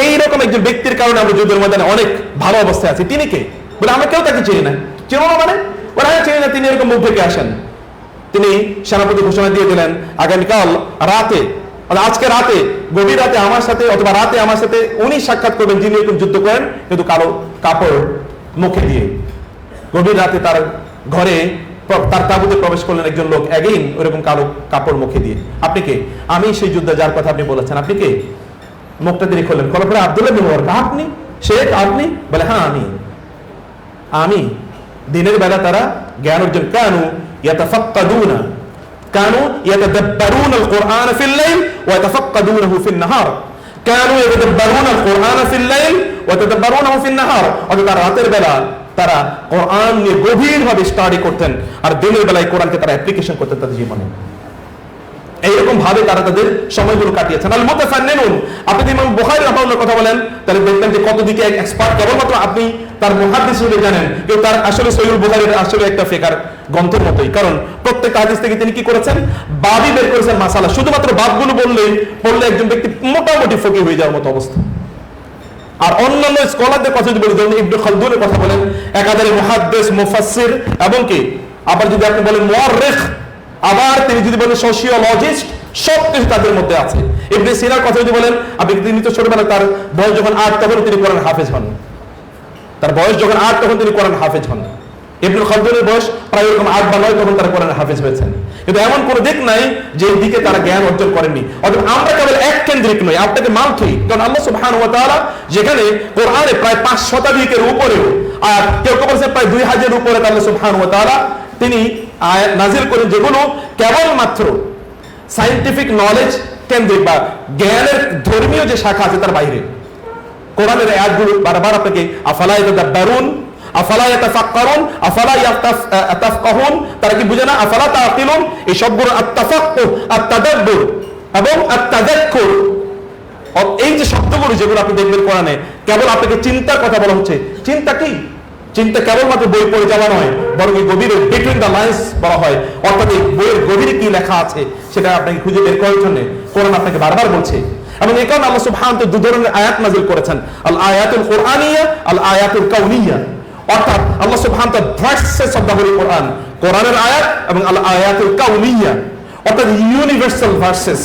এই রকম একজন ব্যক্তির কারণে আমরা যুদ্ধের ময়দানে অনেক ভালো অবস্থায় আছি। তিনি কে? বলে আমরা কেউ তাকে চিনি না। চিনো না মানে? ওরা চিনি না, তিনি এরকম মুখ থেকে আসেন। তিনি সেনাপতি ঘোষণা দিয়ে দিলেন আগামীকাল রাতে, আজকে রাতে, গভীর রাতে আমার সাথে, অথবা রাতে আমার সাথে উনি সাক্ষাৎ করবেন যিনি এরকম যুদ্ধ করেন কিন্তু কালো কাপড় মুখে দিয়ে। গভীর রাতে তার ঘরে, তার তাঁবুতে প্রবেশ করলেন একজন লোক, এগেইন ওরকম কালো কাপড় মুখে দিয়ে। আপনি কে? আমি সেই যুদ্ধে যার কথা আপনি বলেছেন। আপনি কে? মুখটা তিনি খুললেন, খোলার পরে আব্দুল্লাহ ইবনে মুবারক, আপনি শেখ? আপনি? বলে হ্যাঁ আমি। দিনের বেলা তারা জ্ঞান অর্জন, কানু ইয়াতাফাক্কাদুনা, কানু ইয়াতাদাব্বারুনা আল কুরআন ফিল লাইল ওয়া ইয়াতাফাক্কাদুনাহু ফিন নাহার, কানু ইয়াতাদাব্বারুনা আল কুরআন ফিল লাইল ওয়া ইয়াতাদাব্বারুনাহু ফিন নাহার। অর্থাৎ রাতের বেলা তারা কোরআন নিয়ে গভীরভাবে স্টাডি করতেন, আর দিনের বেলায় কোরআনকে তারা অ্যাপ্লিকেশন করতেন তাদের জীবনে। এইরকম ভাবে তারা তাদের সময়গুলো কাটিয়েছেন। আল মুতাফান্নিনুন, আপনি যদি ইমাম বুখারী রাহিমাহুল্লাহর কথা বলেন তাহলে দেখবেন যে কত দিকে এক্সপার্ট। কেবলমাত্র আপনি তার মুহাদ্দিস হিসেবে জানেন, কিন্তু তার আসলে সহিহুল বুখারীর আসলে একটা ফিকর গ্রন্থের মতোই, কারণ প্রত্যেকটা হাদিস থেকে তিনি কি করেছেন? বাবই বের করেছেন, মাসালা। শুধুমাত্র বাবগুলো পড়লে একজন ব্যক্তি মোটামুটি ফকিহ হয়ে যাওয়ার মতো অবস্থা। আর অন্যান্য স্কলারদের কথা যদি বলি, যেমন ইবনে খালদুনের কথা বলেন, একাধারে মুহাদ্দিস, মুফাসসির, এবং কি আবার যদি আপনি বলেন মুআররিখ, আবার তিনি যদি বলেন সোশিওলজিস্ট, সব কিছু তাদের মধ্যে আছে। ইবনে সিনার কথা যদি বলেন, আপনি তিনি তো ছোটবেলায়, তার বয়স যখন 8 তখন তিনি কোরআন হাফেজ হন। তার বয়স যখন 8 তখন তিনি কোরআন হাফেজ হন। ইবনে খালদুনের বয়স প্রায় এরকম 8 বা 9 তখন তারা কোরআন হাফেজ হয়েছেন। কিন্তু এমন কোনো দিক নাই যে এই দিকে তারা জ্ঞান অর্জন করেননি। অর্থাৎ আমরা কেবল এক কেন্দ্রিক নই, আপনাকে মাল্টি, কারণ আল্লাহ সুবহানাহু ওয়া তাআলা যেখানে কোরআনে প্রায় 5 শতাধিকের উপরেও, আর কেউ কেউ বলেছেন প্রায় 2000 উপরে আল্লাহ সুবহানাহু ওয়া তাআলা তিনি আয়াত নাযিল করেন, যেগুলো কেবলমাত্র সায়েন্টিফিক নলেজ কেন্দ্রিক বা জ্ঞানের ধর্মীয় যে শাখা আছে তার বাইরে। কোরআনের আয়াতগুলো বারবার আপনাকে আফালা ইয়াতাদাব্বারুন, আফালা ইয়াতাফাক্কারুন, আফালা ইয়াতাফকাহুন, তারা কি বুঝে না? আফালা তাআকিলুন, এই সবগুলো আত-তাফাক্কুহ, আত-তাদাব্বুর এবং আত-তাযাক্কুর, এই যে শব্দগুলো যেগুলো আপনি দেখবেন কোরআনে, কেবল আপনাকে চিন্তার কথা বলা হচ্ছে। চিন্তা কি? চিন্তা কেবলমাত্র বই পড়ে যাওয়া নয়, বরং এই গভীরে বিটুইন দ্য লাইন্স বলা হয়, অর্থাৎ এই বইয়ের গভীরে কি লেখা আছে সেটা আপনাকে খুঁজে বের করার জন্য কোরআন আপনাকে বারবার বলছে। এবং এই কারণে আল্লাহ সুবহানাহু ওয়া তাআলা দুই ধরনের আয়াত নাযিল করেছেন, আল আয়াতুল কুরআনিয়া, আল আয়াতুল কাউনিয়া। অর্থাৎ আল্লাহ সুবহানাহু ওয়া তাআলা ভার্সেস অফ দ্য হোলি কোরআন, কোরআনের আয়াত এবং আল আয়াতুল কাউনিয়া, অর্থাৎ ইউনিভার্সাল ভার্সেস।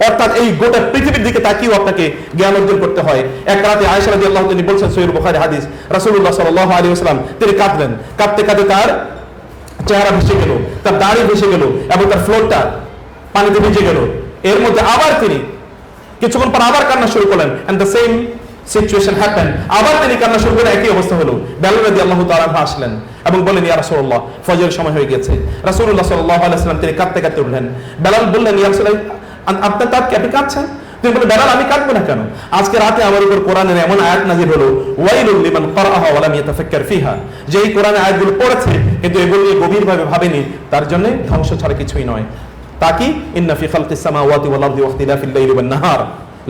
অর্থাৎ এই গোটা পৃথিবীর দিকে তাকিয়েও আপনাকে জ্ঞান অর্জন করতে হয়। এক রাতে আয়েশা রাদিয়াল্লাহু তাআলা তিনি বলছেন, সহিহ বুখারী হাদিস, রাসূলুল্লাহ সাল্লাল্লাহু আলাইহি ওয়াসাল্লাম তিনি কাঁদলেন, কাঁদতে কাঁদতে তার চেহারা ভেসে গেল, তার দাড়ি ভেসে গেল এবং তার ফ্লোরটা পানিতে ভিজে গেল। এর মধ্যে আবার তিনি কিছুক্ষণ পর আবার কান্না শুরু করলেন, and the same situation happen. আবার তিনি কান্না শুরু করে, একই অবস্থা হলো। বেলাল রাদিয়াল্লাহু তাআলা আসলেন এবং বললেন, ইয়া রাসূলুল্লাহ, ফজরের সময় হয়ে গেছে। রাসূলুল্লাহ সাল্লাল্লাহু আলাইহি ওয়াসাল্লাম তিনি কাঁদতে কাঁদতে উঠলেন। বেলাল বললেন, ইয়া রাসূলুল্লাহ, আপনি কাঁদছেন? তিনি বললেন, বেলাল আমি কাঁদবো না কেন? আজকে রাতে আমার উপর কোরআনের এমন আয়াত নাযিল হলো, ওয়াইলুল লিমান ক্বারাআহা ওয়া লাম ইয়াতাফাক্কার ফিহা, যে এই কোরআনের আয়াতগুলো পড়েছে কিন্তু এগুলো নিয়ে গভীরভাবে ভাবেনি, তার জন্য ধ্বংস ছাড়া কিছুই নয়। তাকি ইন্না ফি খালকিস সামাওয়াতি ওয়াল আরদি ওয়া ইখতিলাফিল লাইলি ওয়ান নাহার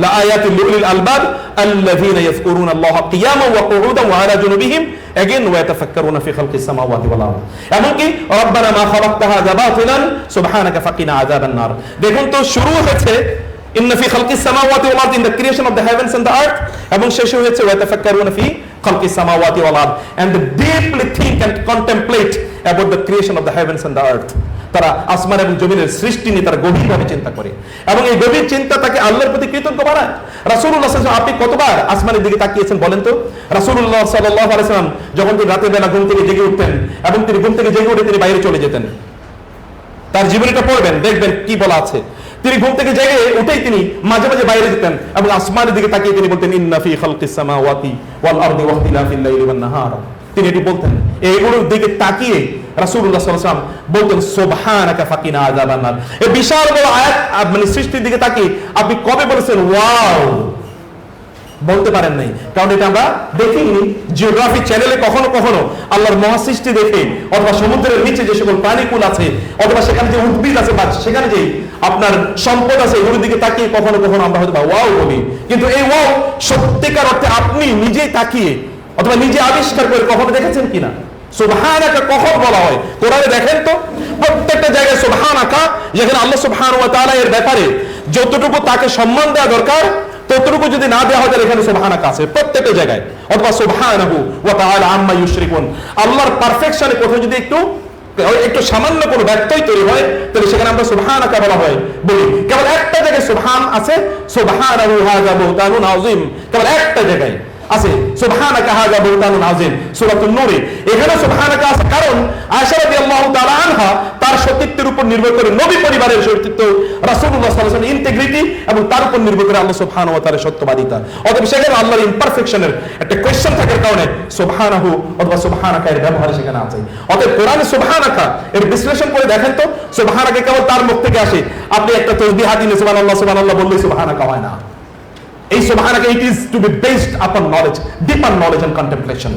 লাআয়াতিল লিউলিল আলবাব আল্লাযীনা ইয়াযকুরুনা আল্লাহা কিয়ামান ওয়া কুউদান ওয়া আলা জুনুবিহিম again ওয়া ইয়াতাফাক্কারুনা ফি খালকিস সামাওয়াতি ওয়াল আরদ। এমনকি রব্বানা মা খালাকতা হাযা বাতিলান সুবহানাকা ফাকিনা আযাবান নার। দেখুন তো, শুরু হয়েছে ইন্না ফি খালকিস সামাওয়াতি ওয়াল আরদ, in the creation of the heavens and the earth, এবং শেষ হয়েছে ওয়া ইয়াতাফাক্কারুনা ফি খালকিস সামাওয়াতি ওয়াল আরদ, and they deeply think and contemplate about the creation of the heavens and the earth. তারা আসমান এবং জমিনের সৃষ্টি নিয়ে তারা গভীরভাবে চিন্তা করে এবং এই গভীর চিন্তা তাকে আল্লাহর প্রতি কৃতজ্ঞ বানায়। রাসূলুল্লাহ সাল্লাল্লাহু আলাইহি ওয়াসাল্লাম, আপনি কতবার আসমানের দিকে তাকিয়েছেন বলেন তো? রাসূলুল্লাহ সাল্লাল্লাহু আলাইহি ওয়াসাল্লাম যখন তিনি রাতের বেলা ঘুম থেকে জেগে উঠতেন এবং তিনি ঘুম থেকে জেগে উঠে তিনি বাইরে চলে যেতেন, তার জীবনীটা পড়বেন, দেখবেন কি বলা আছে। তিনি ঘুম থেকে জেগে উঠেই তিনি মাঝে মাঝে বাইরে যেতেন এবং আসমানের দিকে তাকিয়ে তিনি বলতেন, ইন্না ফি খালকিস সামাওয়াতি ওয়াল আরদি ওয়া ইখতিলাফিল লাইলি ওয়ান নাহার। তিনি এটি বলতেন। এইগুলোর দিকে তাকিয়ে রাসূলুল্লাহ সাল্লাল্লাহু আলাইহি ওয়াসাল্লাম বলতেন, সুবহানাকা ফাকিনা আযাবান নার। এই বিশাল বড় আয়াত মানে সৃষ্টির দিকে তাকিয়ে আপনি কবে বলেছেন ওয়াও? বলতে পারেন নাই, কারণ এটা আমরা দেখিনি। জিওগ্রাফি চ্যানেলে কখনো কখনো আল্লাহর মহাসৃষ্টি দেখে, অথবা সমুদ্রের নিচে যে সকল প্রাণীকুল আছে, অথবা সেখানে যে উদ্ভিদ আছে বা সেখানে যে আপনার সম্পদ আছে, এগুলোর দিকে তাকিয়ে কখনো কখনো আমরা হয়তো ওয়াও বলি। কিন্তু এই ওয়াও সত্যিকার অর্থে আপনি নিজেই তাকিয়ে অথবা নিজে আবিষ্কার করে কখনো দেখেছেন কিনা? সুবহানাকা কখন বলা হয় কোরআনে? দেখেন তো, প্রত্যেকটা জায়গায় সুবহানাকা, যেখানে আল্লাহ সুবহানাহু ওয়া তাআলা এর ব্যাপারে যতটুকু তাকে সম্মান দেওয়া দরকার ততটুকু যদি না দেওয়া হয় তাহলে এখানে সুবহানাকা আছে প্রত্যেকটা জায়গায়, অথবা সুবহানাহু ওয়া তাআলা আম্মা ইউশরিকুন। আল্লাহর পারফেকশনে কোথাও যদি একটু সামান্য কোনো ব্যত্যয় তৈরি হয় তাহলে সেখানে আমরা সুবহানাকা বলা হয় বলি। কেবল একটা জায়গায় সুবহান আছে, সুবহানাহু হাযা বুহতানুন আযীম, কেবল একটা জায়গায় আছে সুবহানাকা হাযা বুহতানুন আযীম, সূরাতুন নূরে। এখানে সুবহানাকা আছে কারণ আয়েশা রাদিয়াল্লাহু তাআলা আনহা তার সতীত্বের উপর নির্ভর করে নবী পরিবারের সতীত্ব, রাসূলুল্লাহ সাল্লাল্লাহু আলাইহি ওয়াসাল্লাম ইন্টিগ্রিটি, এবং তার উপর নির্ভর করে আল্লাহ সুবহানাহু ওয়া তাআলার সত্যবাদিতা। অতএব সেখানে আল্লাহর ইমপারফেকশনের একটা কোয়েশ্চন থাকার কারণে সুবহানাহু অথবা সুবহানাকা এর ব্যবহার সেখানে আছে। অতএব কোরআনে সুবহানাকা এর বিশ্লেষণ করে দেখেন তো, সুবহানাকা কেবল তার মুখ থেকে আসে। আপনি একটা তাসবিহ দিলে সুবহানাল্লাহ সুবহানাল্লাহ বললেই সুবহানাকা হয় না। এই সুবহানাকা it is to be based upon knowledge, deeper knowledge and contemplation.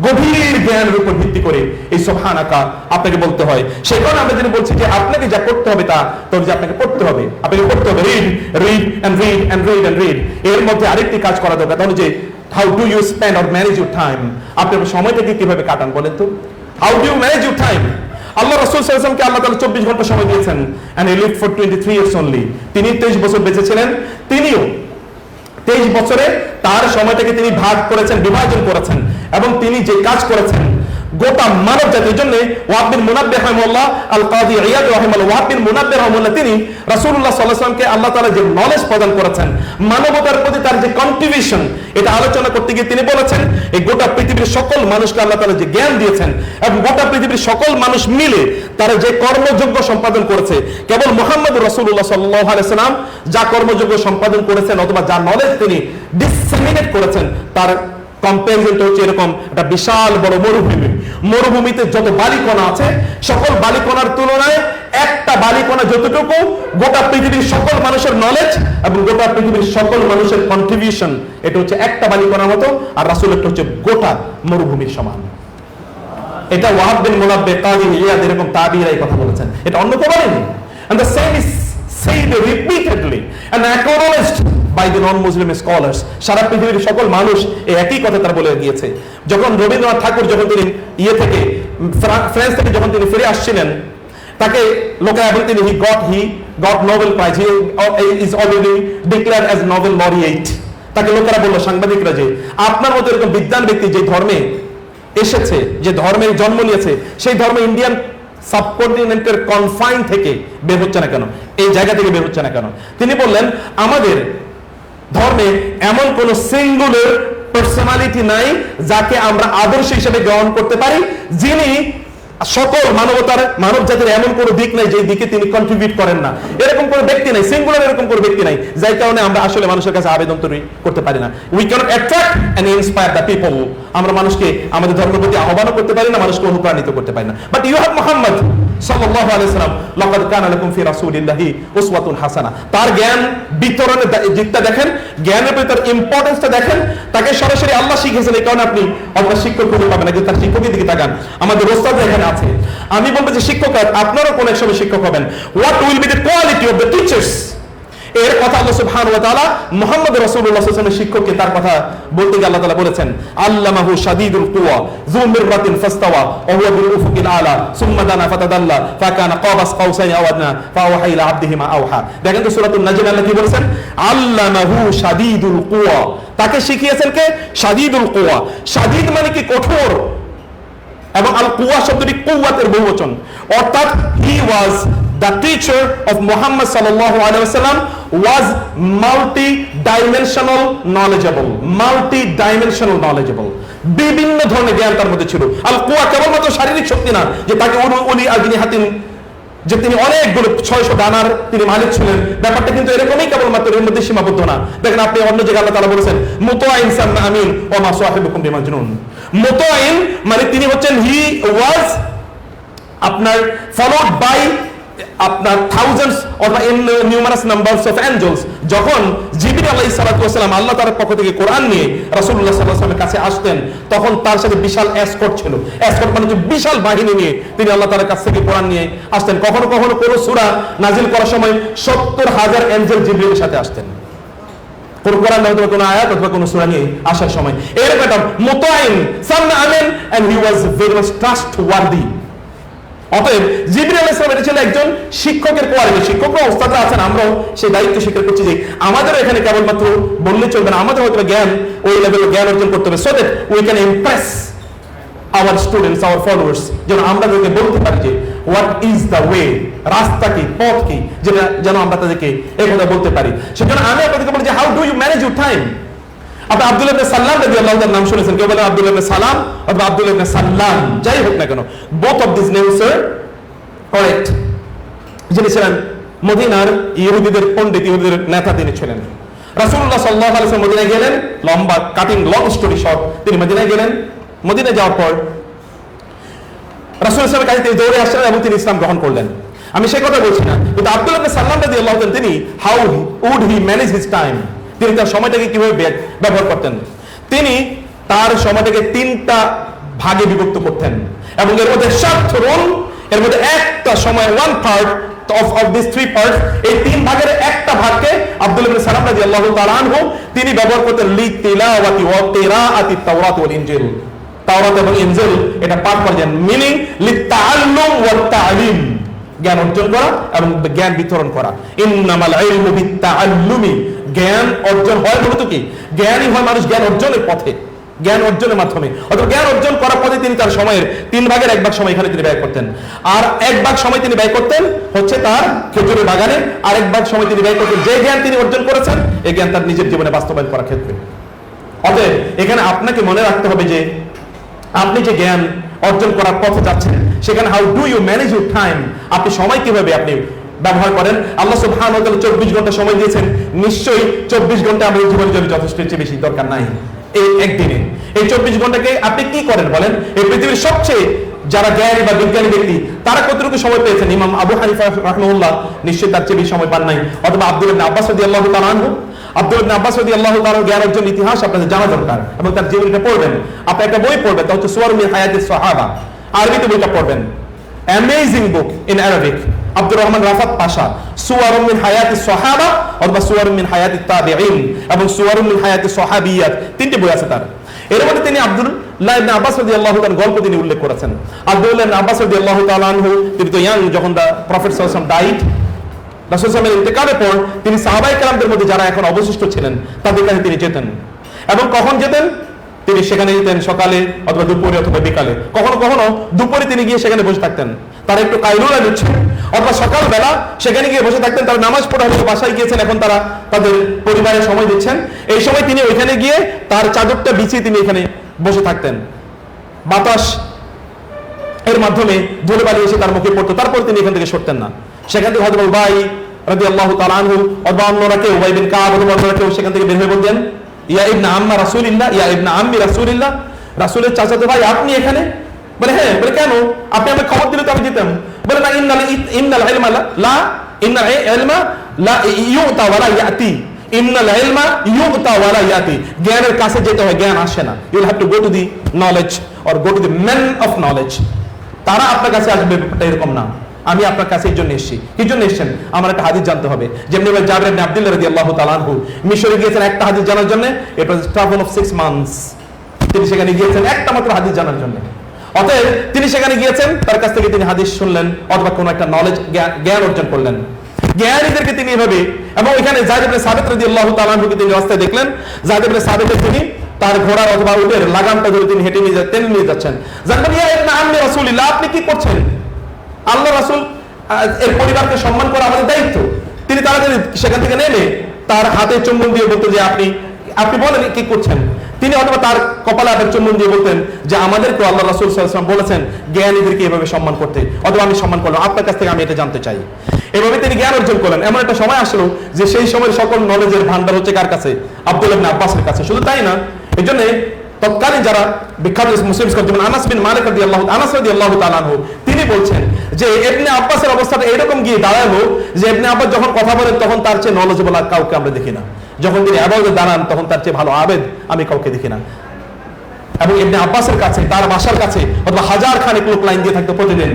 গভীর জ্ঞানের উপর ভিত্তি করে এই সুবহানাকা আপনাকে বলতে হয়। সেই কারণে আমরা যদি বলছি যে আপনাকে যা করতে হবে তা তবে যে আপনাকে পড়তে হবে, আপনাকে পড়তে হবে, read read and read and read and read. এর মধ্যে আরেকটি কাজ করা দরকার, তাহলে যে how do you spend or manage your time, আপনি আপনার সময়টাকে কিভাবে কাটান বলেন তো? How do you manage your time? Allah রাসূল সাল্লাল্লাহু আলাইহি ওয়াসাল্লামকে আল্লাহ তাআলা 24 ঘন্টা সময় দিয়েছেন, and he lived for 23 years only। তিনি 23 বছর বেঁচে ছিলেন। তিনিও 23 বছরে তার সময়টাকে তিনি ভাগ করেছেন, বিভাজন করেছেন, এবং তিনি যে কাজ করেছেন গোটা মানব জাতির জন্য। ওয়াহাব বিন মুনাব্বিহ রাহিমাহুল্লাহ, আল কাযী ইয়াদ রাহিমাহুল্লাহ, ওয়াহাব বিন মুনাব্বিহ রাহিমাহুল্লাহ, তিনি রাসূলুল্লাহ সাল্লাল্লাহু আলাইহি ওয়াসাল্লামকে আল্লাহ তাআলা যে নলেজ প্রদান করেছেন, মানবতার প্রতি তার যে কন্ট্রিবিউশন, এটা আলোচনা করতে গিয়ে তিনি বলেছেন এই গোটা পৃথিবীর সকল মানুষকে আল্লাহ তাআলা যে জ্ঞান দিয়েছেন এবং গোটা পৃথিবীর সকল মানুষ মিলে তারা যে কর্মযোগ্য সম্পাদন করেছে, কেবল মুহাম্মদুর রাসূলুল্লাহ সাল্লাল্লাহু আলাইহি ওয়াসাল্লাম যা কর্মযোগ্য সম্পাদন করেছেন অথবা যা নলেজ তিনি ডিসেমিনেট করেছেন, তার কম্পারিজনটা হচ্ছে এরকম একটা বিশাল বড় মরুভূমি। মরুভূমিতে যত বালিকণা আছে, সকল বালিকণার তুলনায় একটা বালিকণা যতটুকু গোটা পৃথিবীর সকল মানুষের নলেজ এবং গোটা পৃথিবীর সকল মানুষের কন্ট্রিবিউশন, এটা হচ্ছে একটা বালিকণার মতো, আর রাসূল একটা হচ্ছে গোটা মরুভূমির সমান। এটা ওয়াহাব বিন মুনাব্বিহ, কাযী ইয়াদ, এরকম তাবিঈরা এই কথা বলেছেন, এটা অন্য কেউ বলেনি। and the same is said repeatedly and acknowledged by the non-Muslim scholars। সারা পৃথিবীর সকল মানুষ এই একই কথা তারা বলে গিয়েছে। যখন রবীন্দ্রনাথ ঠাকুর যখন তিনি থেকে ফ্রান্স থেকে যখন তিনি ফিরে আসছিলেন, তাকে লোকেরা বলতেন he got Nobel prize, he is already declared as Nobel laureate. তাকে লোকেরা বললো, সাংবাদিকরা, যে আপনার মতো এরকম বিদ্বান ব্যক্তি যে ধর্মে এসেছে, যে ধর্মে জন্ম নিয়েছে, সেই ধর্মে ইন্ডিয়ান সাবকন্টিনেন্টের কনফাইন থেকে বের হচ্ছে না কেন, এই জায়গা থেকে বের হচ্ছে না কেন? তিনি বললেন, আমাদের ধর্মে এমন কোন সিঙ্গুলার পার্সোনালিটি নাই যাকে আমরা আদর্শ হিসেবে গ্রহণ করতে পারি, যিনি সকল মানব জাতির এমন কোন দিক নাই যে দিকে তিনি কন্ট্রিবিউট করেন না। এরকম কোন ব্যক্তি নাই, সিঙ্গুলার এরকম কোন ব্যক্তি নাই, যার কারণে আমরা আসলে মানুষের কাছে আবেদন তৈরি করতে পারি না। We cannot attract and inspire the people. আমরা মানুষকে আমাদের ধর্মের প্রতি আহ্বান করতে পারি না, মানুষকে অনুপ্রাণিত করতে পারি না। বাট ইউ হ্যাভ মুহাম্মদ সাল্লাল্লাহু আলাইহি ওয়াসাল্লাম, লাকাদ কানা লাকুম ফি রাসূলিল্লাহি উসওয়াতুন হাসানাহ। তার জ্ঞান বিতরণের দিকটা দেখেন, জ্ঞানের প্রতি তার ইম্পর্টেন্সটা দেখেন। তাকে সরাসরি আল্লাহ শিখিয়েছেন, এই কারণে আপনি আপনার শিক্ষক খুঁজে পাবেন না, কিন্তু তার শিক্ষকের দিকে তাকান। আমাদের ওস্তাদ এখানে আছে। আমি বলবো যে শিক্ষক, আপনারও কোন এক সময় শিক্ষক হবেন। What will be the quality of the teachers? এর কথা আল্লাহ সুবহানাহু ওয়া তাআলা মুহাম্মদ রাসূলুল্লাহ সাল্লাল্লাহু আলাইহি ওয়াসাল্লামের শিক্ষককে তার কথা বলতে গিয়ে আল্লাহ তাআলা বলেছেন, আল্লামাহু শাদীদুল কুওয়া যু মিররাতিন ফাস্তাওয়া ওয়া হুয়া বিল উফুকিল আলা সুম্মা দানা ফাতাদাল্লা ফাকানা কাবাস কাউসাইন আও আদনা ফাওহা ইলা আবদিহি মা আওহা। দেখেন তো সূরাতুন নাজম আল্লাহ কি বলেছেন, আল্লামাহু শাদীদুল কুওয়া। তাকে শিখিয়েছেন কে? শাদীদুল কুওয়া। শাদীদ মানে কি? কঠোর। এবং আল কুওয়া শব্দটি কুওয়াতের বহুবচন, অর্থাৎ হি ওয়াজ the teacher of Muhammad sallallahu alaihi wasallam was multi-dimensional knowledgeable, বিভিন্ন ধরনের জ্ঞান তার মধ্যে ছিল। আল কুওয়া কেবলমাত্র শারীরিক শক্তি না, যে তাকে উনি আগিনী হাতিম, যে তিনি অনেকগুলো 600 ডানার তিনি মালিক ছিলেন, ব্যাপারটা কিন্তু এরকমই কেবলমাত্র এর মধ্যে সীমাবদ্ধ না। দেখেন আপনি অন্য জায়গায় আল্লাহ তাআলা বলেছেন, মুতাইন সামনা আমিন ওয়া মা সাহিবুকুম বিমাজনুন। মুতাইন মানে তিনি হচ্ছেন, হি ওয়াজ আপনার ফলোড বাই আপনার থাউজেন্ডস অথবা নিউমারাস নাম্বারস অফ অ্যাঞ্জেলস। যখন জিবরিল আলাইহিস সালাতু ওয়াস সালাম আল্লাহ তাআলার পক্ষ থেকে কোরআন নিয়ে রাসূলুল্লাহ সাল্লাল্লাহু আলাইহি ওয়াসাল্লামের কাছে আসতেন, তখন তার সাথে বিশাল এসকর্ট ছিল। এসকর্ট মানে যে বিশাল বাহিনী নিয়ে তিনি আল্লাহ তাআলার কাছ থেকে কোরআন নিয়ে আসতেন। কখনো কখনো কোন সূরা নাজিল করার সময় 70,000 এঞ্জেল জিবরিলের সাথে আসতেন, কোন কোরআন অথবা কোন আয়াত অথবা কোন সূরা নিয়ে আসার সময়। এরকম একটা মুতাইন সামনা আমিন and he was very much trustworthy. অতএব জিবরিল আলাইহিস সালাম এটা ছিল একজন শিক্ষকের কোয়ালিটি। শিক্ষকরা ওস্তাদরা আছেন, আমরাও সেই দায়িত্ব স্বীকার করছি যে আমাদেরও এখানে কেবলমাত্র বললে চলবে না, আমাদের হয়তো জ্ঞান ওই লেভেলের জ্ঞান অর্জন করতে হবে, so that we can impress our students, our followers, যেন আমরা তাদেরকে বলতে পারি যে হোয়াট ইজ দ্য ওয়ে, রাস্তা কি, পথ কি, যেটা যেন আমরা তাদেরকে এই কথা বলতে পারি। সেজন্য আমি আপনাদেরকে বলি যে how do you manage your time. আপনি আব্দুল্লাহ ইবনে সাল্লাম রাদিয়াল্লাহু তাআলার নাম শুনেছেন, কেউ বলে আব্দুল্লাহ ইবনে সালাম অথবা আব্দুল্লাহ ইবনে সাল্লাম, যাই হোক না কেন, both of this names are correct. যিনি ছিলেন মদিনার ইহুদিদের পণ্ডিত, ইহুদিদের নেতা তিনি ছিলেন। রাসূলুল্লাহ সাল্লাল্লাহু আলাইহি ওয়াসাল্লাম মদিনায় গেলেন, লম্বা কাটিং লং স্টোরি শর্ট, তিনি মদিনায় গেলেন। মদিনায় যাওয়ার পর রাসূল সাল্লাল্লাহু আলাইহি ওয়াসাল্লামের কাছে তিনি দৌড়ে আসলেন এবং তিনি ইসলাম গ্রহণ করলেন। আমি সেই কথা বলছি না, কিন্তু আব্দুল্লাহ ইবনে সাল্লাম রাদিয়াল্লাহু তাআলা তিনি how would he manage his time, তিনি তার সময়টাকে কিভাবে ব্যবহার করতেন। তিনি তার সময়টাকে 3টা ভাগে বিভক্ত করতেন এবং এর মধ্যে শাতরুন, এর মধ্যে একটা সময় one part of these 3 parts, এই 3 ভাগের একটা ভাগকে আব্দুল্লাহ ইবনে সালাম রাদিয়াল্লাহু তাআলা আনহু তিনি ব্যবহার করতেন লিতিলাওয়াতি ওয়া কিরাআতি তাওরাত ওয়াল ইনজিল। তাওরাত এবং ইনজিল এটা পাঠ করেন, মিনিং লিতাআল্লুম ওয়া তা'লিম, জ্ঞান অর্জন করা এবং জ্ঞান বিতরণ করা। ইন্নামাল ইলমু বিত্তাআল্লুমি, জ্ঞান অর্জন হয় মূলত কি, জ্ঞানই হয় মানুষ জ্ঞান অর্জনের পথে, জ্ঞান অর্জনের মাধ্যমে। অথবা জ্ঞান অর্জন করার পথে তিনি তার সময়ের 3 ভাগের 1 ভাগ সময় এখানে তিনি ব্যয় করতেন, আর 1 ভাগ সময় তিনি ব্যয় করতেন হচ্ছে তার খেজুরের বাগানে, আর 1 ভাগ সময় তিনি ব্যয় করতেন যে জ্ঞান তিনি অর্জন করেছেন এই জ্ঞান তার নিজের জীবনে বাস্তবায়ন করার ক্ষেত্রে। অতএব এখানে আপনাকে মনে রাখতে হবে যে আপনি যে জ্ঞান অর্জন করার পথে যাচ্ছেন সেখানে how do you manage your time, আপনি সময় কিভাবে আপনি ব্যবহার করেন। আল্লাহ সুবহানাহু ওয়া তাআলা 24 ঘন্টা সময় দিয়েছেন, নিশ্চয়ই 24 ঘন্টা আমাদের জীবনের জন্য যথেষ্ট, চেয়ে বেশি দরকার নাই। এই একদিনে এই 24 ঘন্টাকে আপনি কি করেন বলেন? এই পৃথিবীর সবচেয়ে যারা জ্ঞানী বা বিজ্ঞানী ব্যক্তি তারা কতটুকু সময় পেয়েছেন? ইমাম আবু হানিফা রাহিমাহুল্লাহ নিশ্চয়ই তার চেয়ে বেশি সময় পান নাই। অথবা আব্দুল্লাহ ইবনে আব্বাস রাদিয়াল্লাহু তাআলা আনহু, আব্দুল্লাহ ইবনে আব্বাস রাদিয়াল্লাহু তাআলা জ্ঞান অর্জন ইতিহাস আপনাদের জানা দরকার এবং তার জীবনীটা পড়বেন। আপনি একটা বই পড়বেন, তা হচ্ছে সুওয়ারুম মিন হায়াতিস সাহাবা, আরবিতে বইটা পড়বেন, amazing book in Arabic, Abdur Rahman Rafat Pasha, সুওয়ারুম মিন হায়াতিস সাহাবা অথবা সুওয়ারুম মিন হায়াতিত তাবিঈন এবং সুওয়ারুম মিন হায়াতিস সাহাবিয়াত, 3টি বই আছে তার। এর মধ্যে তিনি আব্দুল্লাহ ইবনে আব্বাস রাদিয়াল্লাহু তাআলা গল্প তিনি উল্লেখ করেছেন। আব্দুল্লাহ ইবনে আব্বাস রাদিয়াল্লাহু তাআলা আনহু, তিনি তো ইয়াং যখন দা প্রফেট সাল্লাল্লাহু আলাইহি ওয়াসাল্লাম ডাইড, রাসূল সাল্লাল্লাহু আলাইহি ওয়াসাল্লামের ইন্তেকালের পর তিনি সাহাবায়ে কেরামদের মধ্যে যারা এখন অবশিষ্ট ছিলেন তাদের কাছে তিনি যেতেন। এবং কখন যেতেন? তিনি সেখানে যেতেন সকালে অথবা দুপুরে অথবা বিকালে, কখনো কখনো দুপুরে তিনি গিয়ে সেখানে বসে থাকতেন, তারা একটু কাইলুলা নিচ্ছেন, অথবা সকালবেলা সেখানে গিয়ে বসে থাকতেন, তারা নামাজ পড়া হলে বাসায় গিয়েছেন, এখন তারা তাদের পরিবারের সময় দিচ্ছেন, এই সময় তিনি ওইখানে গিয়ে তার চাদরটা বিছিয়ে তিনি এখানে বসে থাকতেন। বাতাস এর মাধ্যমে ধুলোবালি এসে তার মুখে পড়তো, তারপর তিনি এখান থেকে সরতেন না। সেখান থেকে হয়তো উবাই রাদিয়াল্লাহু তাআলা আনহু অথবা অন্যরা কেউ, উবাই বিন কাব অথবা অন্যরা কেউ সেখান থেকে বের হয়ে বলতেন, ইয়া ইবনে আম্মা রাসূলিল্লাহ, ইয়া ইবনে আম্মি রাসূলিল্লাহ, রাসূলের চাচাতো ভাই আপনি এখানে? বলে হ্যাঁ। বলে কেন? আপনি আমাকে খবর দিলে তো আমি যেতাম। বলে না, ইন্নাল ইলমা লা ইউতা ওয়ালা ইয়াতি, ইন্নাল ইলমা ইউতা ওয়ালা ইয়াতি, জ্ঞানের কাছে যেতে হয়, জ্ঞান আসে না। You will have to go to the knowledge or go to the man of knowledge. তারা আপনার কাছে আসবে, ব্যাপারটা এরকম না। আমি আপনার কাছে এই জন্য এসেছি। কি জন্য এসেছেন? আমার একটা হাদিস জানতে হবে। যেমনি জাবের ইবনে আব্দুল্লাহ রাদিয়াল্লাহু তাআলা আনহু মিশরে গিয়েছেন একটা হাদিস জানার জন্য। ইট ওয়াজ ট্রাভেল অফ 6 মান্থস। তিনি সেখানে গিয়েছেন একটা মাত্র হাদিস জানার জন্য। অতএব তিনি সেখানে গিয়েছেন, তার কাছ থেকে তিনি হাদিস শুনলেন অথবা কোনো একটা নলেজ, জ্ঞান অর্জন করলেন। জ্ঞানীদেরকে তিনি এভাবে, এবং এখানে যায়েদ ইবনে সাবিত রাদিয়াল্লাহু তাআলা আনহুকে তিনি রাস্তায় দেখলেন। যায়েদ ইবনে সাবিতের তিনি তার ঘোড়ার অথবা উটের লাগামটা ধরে তিনি হেঁটে টেনে নিয়ে যাচ্ছেন। জানবেন, ইয়া ইবনে আম্মি রাসূলিল্লাহ, আপনি কি করছেন? আল্লাহ রাসূল এর পরিবারকে সম্মান করা আমাদের দায়িত্ব। তিনি তাড়াতাড়ি সেখান থেকে নেমে তার হাতে চুম্বন দিয়ে বলতেন যে আপনি বলেন কি করছেন। তিনি অথবা তার কপালে হাতের চুম্বন দিয়ে বলতেন যে আমাদেরকে আল্লাহ রাসূল সাল্লাল্লাহু আলাইহি ওয়াসাল্লাম বলেছেন জ্ঞানীদেরকে এভাবে সম্মান করতে, অথবা আমি সম্মান করলাম, আপনার কাছ থেকে আমি এটা জানতে চাই। এভাবে তিনি জ্ঞান অর্জন করলেন। এমন একটা সময় আসলো যে সেই সময়ের সকল নলেজের ভান্ডার হচ্ছে কার কাছে? আব্দুল্লাহ ইবনে আব্বাসের কাছে। শুধু তাই না, এই জন্য তৎকালীন যারা বিখ্যাত মুসলিম স্কলার যেমন আনাস বিন মালিক রাদিয়াল্লাহু তাআলা আনহু, তিনি বলছেন যে ইবনে আব্বাসের অবস্থাটা এরকম গিয়ে দাঁড়ালো যে ইবনে আব্বাস যখন কথা বলেন তখন তার চেয়ে নলেজেবল আর কাউকে আমরা দেখি না। যখন তিনি ইবাদতে দাঁড়ান তখন তার চেয়ে ভালো আবেদ আমি কাউকে দেখি না। এবং ইবনে আব্বাসের কাছে, তার বাসার কাছে অথবা হাজার খানেক লোক লাইন দিয়ে থাকতো প্রতিদিন।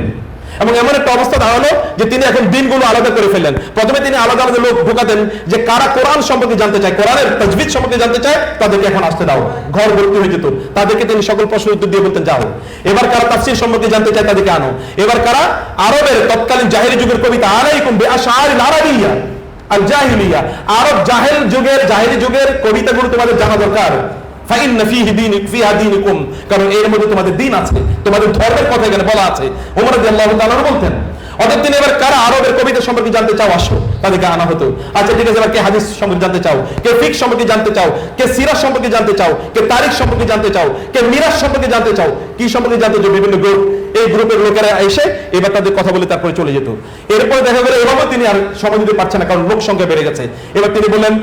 এবং এমন একটা অবস্থা দাঁড়ালো যে তিনি এখন দিনগুলো আলাদা করে ফেললেন। প্রথমে তিনি আলাদা আলাদা লোক ঢোকাতেন যে কারা কোরআন সম্পর্কে জানতে চায়, কোরআনের তাজবিদ সম্পর্কে জানতে চায়, তাদেরকে এখন আসতে দাও। ঘর ভর্তি হয়ে যেত, তাদেরকে তিনি সকল প্রশ্নের উত্তর দিয়ে বলতেন যাও। এবার কারা তাফসীর সম্পর্কে জানতে চায়, তাদেরকে আনো। এবার কারা আরবের তৎকালীন জাহেলি যুগের কবিতা আলাইকুম বিআশআরিল আরাবিয়্যা আল জাহিলিয়া, আরব জাহেলি যুগের কবিতাগুলো তোমাদের জানা দরকার। ফাইন্না ফিহা দীনুকুম, কারণ এর মধ্যে তোমাদের দ্বীন আছে, তোমাদের ধর্মের কথা এখানে বলা আছে। ওমর রাদিয়াল্লাহু তাআলা বলতেন। অতএব তিনি এবার কারা আরবের কবিতা সম্পর্কে জানতে চাও আসো, তাদেরকে আনা হতো। আচ্ছা ঠিক আছে, এবার কে হাদিস সম্পর্কে জানতে চাও, কে ফিকহ সম্পর্কে জানতে চাও, কে সিরাত সম্পর্কে জানতে চাও, কে তারিখ সম্পর্কে জানতে চাও, কে মিরাস সম্পর্কে জানতে চাও, কি সম্পর্কে জানতে চাও, বিভিন্ন গ্রুপ, এই গ্রুপের লোকেরা এসে এবার তাদের কথা বলে তারপরে চলে যেত। এরপরে দেখা গেল এভাবে তিনি আর সময় দিতে পারছেন না, কারণ লোক সংখ্যা বেড়ে গেছে। এবার তিনি বললেন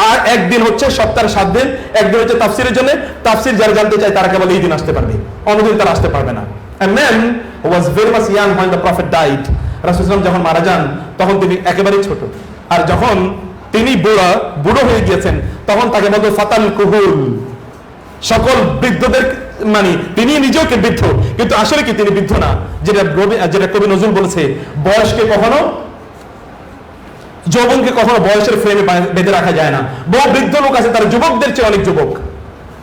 আর একদিন হচ্ছে সপ্তাহের 7 দিন, একদিন হচ্ছে তাফসীরের জন্য, তাফসীর যারা জানতে চায় তারা কেবল এই দিন আসতে পারবে, অন্যদিন তারা আসতে পারবে না। A man who was very much young when the prophet died, রাসূল সাল্লাল্লাহু আলাইহি ওয়াসাল্লাম যখন মারা যান তখন তিনি একেবারেই ছোট, আর যখন তিনি বুড়ো হয়ে গিয়েছেন তখন তাকে বলতো ফাতাল কুহুল, সকল বৃদ্ধদের, মানে তিনি নিজেও কে বৃদ্ধ, কিন্তু আসলে কি তিনি বৃদ্ধ না। যেটা কবি নজরুল বলেছে, বয়সকে কখনো, যৌবনকে কখনো বয়সের ফ্রেমে বেঁধে রাখা যায় না। বহু বৃদ্ধ লোক আছে তারা যুবকদের চেয়ে অনেক যুবক,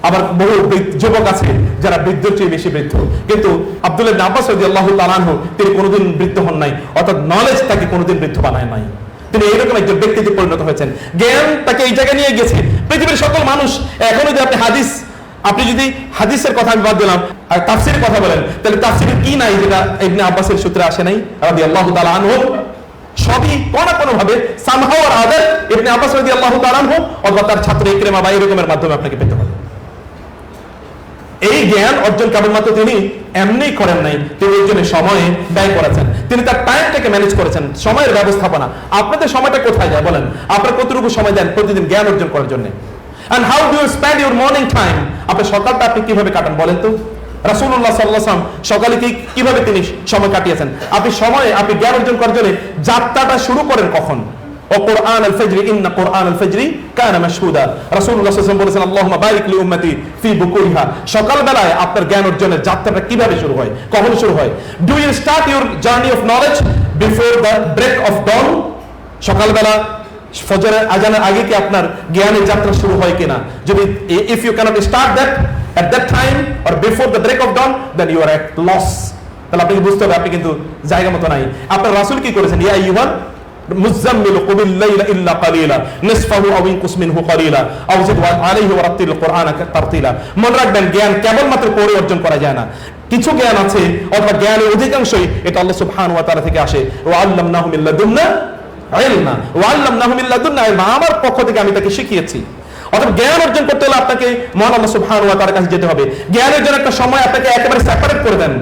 আবার বহু যুবক আছে যারা বৃদ্ধের চেয়ে বেশি বৃদ্ধ। কিন্তু আব্দুল্লাহ ইবনে আব্বাস রাদিয়াল্লাহু তাআলা আনহু তিনি কোনোদিন বৃদ্ধ হন নাই, অর্থাৎ নলেজ তাকে কোনোদিন বৃদ্ধ বানায় নাই। তিনি এইরকম একজন ব্যক্তিতে পরিণত হয়েছেন। জ্ঞান তাকে এই জায়গায় নিয়ে গেছে। পৃথিবীর সকল মানুষ এখনো যদি আপনি যদি হাদিসের কথা আমি বাদ দিলাম আর তাফসীরের কথা বলেন, তাহলে তাফসীরে কি নাই যেটা ইবনে আব্বাসের সূত্রে আসে নাই রাদিয়াল্লাহু তাআলা আনহু? সবই কোনো না কোনো ভাবে সামহাও আর আদার ইবনে আব্বাস রাদিয়াল্লাহু তাআলা আনহু অথবা তার ছাত্র ইকরিমা বা এরকমের মাধ্যমে আপনাকে পেতে হবে। এই জ্ঞান অর্জন কেবলমাত্র তিনি এমনি করেন নাই, তিনি এর জন্য সময় ব্যয় করেছেন, তিনি তার টাইমটাকে ম্যানেজ করেছেন, সময়ের ব্যবস্থাপনা। আপনাদের সময়টা কোথায় যায় বলেন? আপনারা কতটুকু সময় দেন প্রতিদিন জ্ঞান অর্জন করার জন্য? And how do you spend your morning time? আপনার সকালটা আপনি কিভাবে কাটান বলেন তো? রাসূলুল্লাহ সাল্লাল্লাহু আলাইহি ওয়াসাল্লাম সকালে কিভাবে তিনি সময় কাটিয়েছেন? আপনি জ্ঞান অর্জন করার জন্য যাত্রাটা শুরু করেন কখন? ও কোরআন আল ফজর, ইন্না কোরআন আল ফজরি কানা মাশহুদা। রাসূলুল্লাহ সাল্লাল্লাহু আলাইহি ওয়াসাল্লাম বলেছেন আল্লাহুম্মা বারিক লি উম্মতি ফি বুকুরিহা। সকাল বেলায় আপনার জ্ঞান অর্জনের যাত্রাটা কিভাবে শুরু হয়, কখন শুরু হয়? Do you start your journey of knowledge before the break of dawn? সকালবেলা ফজরের আজানের আগে কি আপনার জ্ঞানের যাত্রা শুরু হয় কিনা? যদি if you cannot start that, at that time or before the break of dawn, then you are at loss. তাহলে আপনি বুঝতে হবে আপনি কিন্তু জায়গা মতো নাই। আপনার রাসূল কি করেছেন? ইয়া আইয়ুহাল মুযাম্মিল কুমিল লাইলা ইল্লা কালিলা নিসফাহু আও ইনকুস মিনহু কালিলা আও জিদ আলাইহি ওয়া রাত্তিল কুরআনা তারতিলা। মনে রাখবেন, জ্ঞান কেবলমাত্র পড়ে অর্জন করা যায় না। কিছু জ্ঞান আছে অথবা জ্ঞানের অধিকাংশই এটা আল্লাহ সুবহানাহু ওয়া তাআলা থেকে আসে। ওয়া আল্লামনাহু মিন লাদুন্না ইলমা ওয়া আল্লামনাহু মিন লাদুন্না ইলমা, আমার পক্ষ থেকে আমি তাকে শিখিয়েছি। অথবা জ্ঞান অর্জন করতে হলে আপনাকে মহান আল্লাহ সুবহানাহু ওয়া তাআলার কাছে যেতে হবে। জ্ঞানের জন্য একটা সময় আপনাকে একেবারে সেপারেট করে দেন।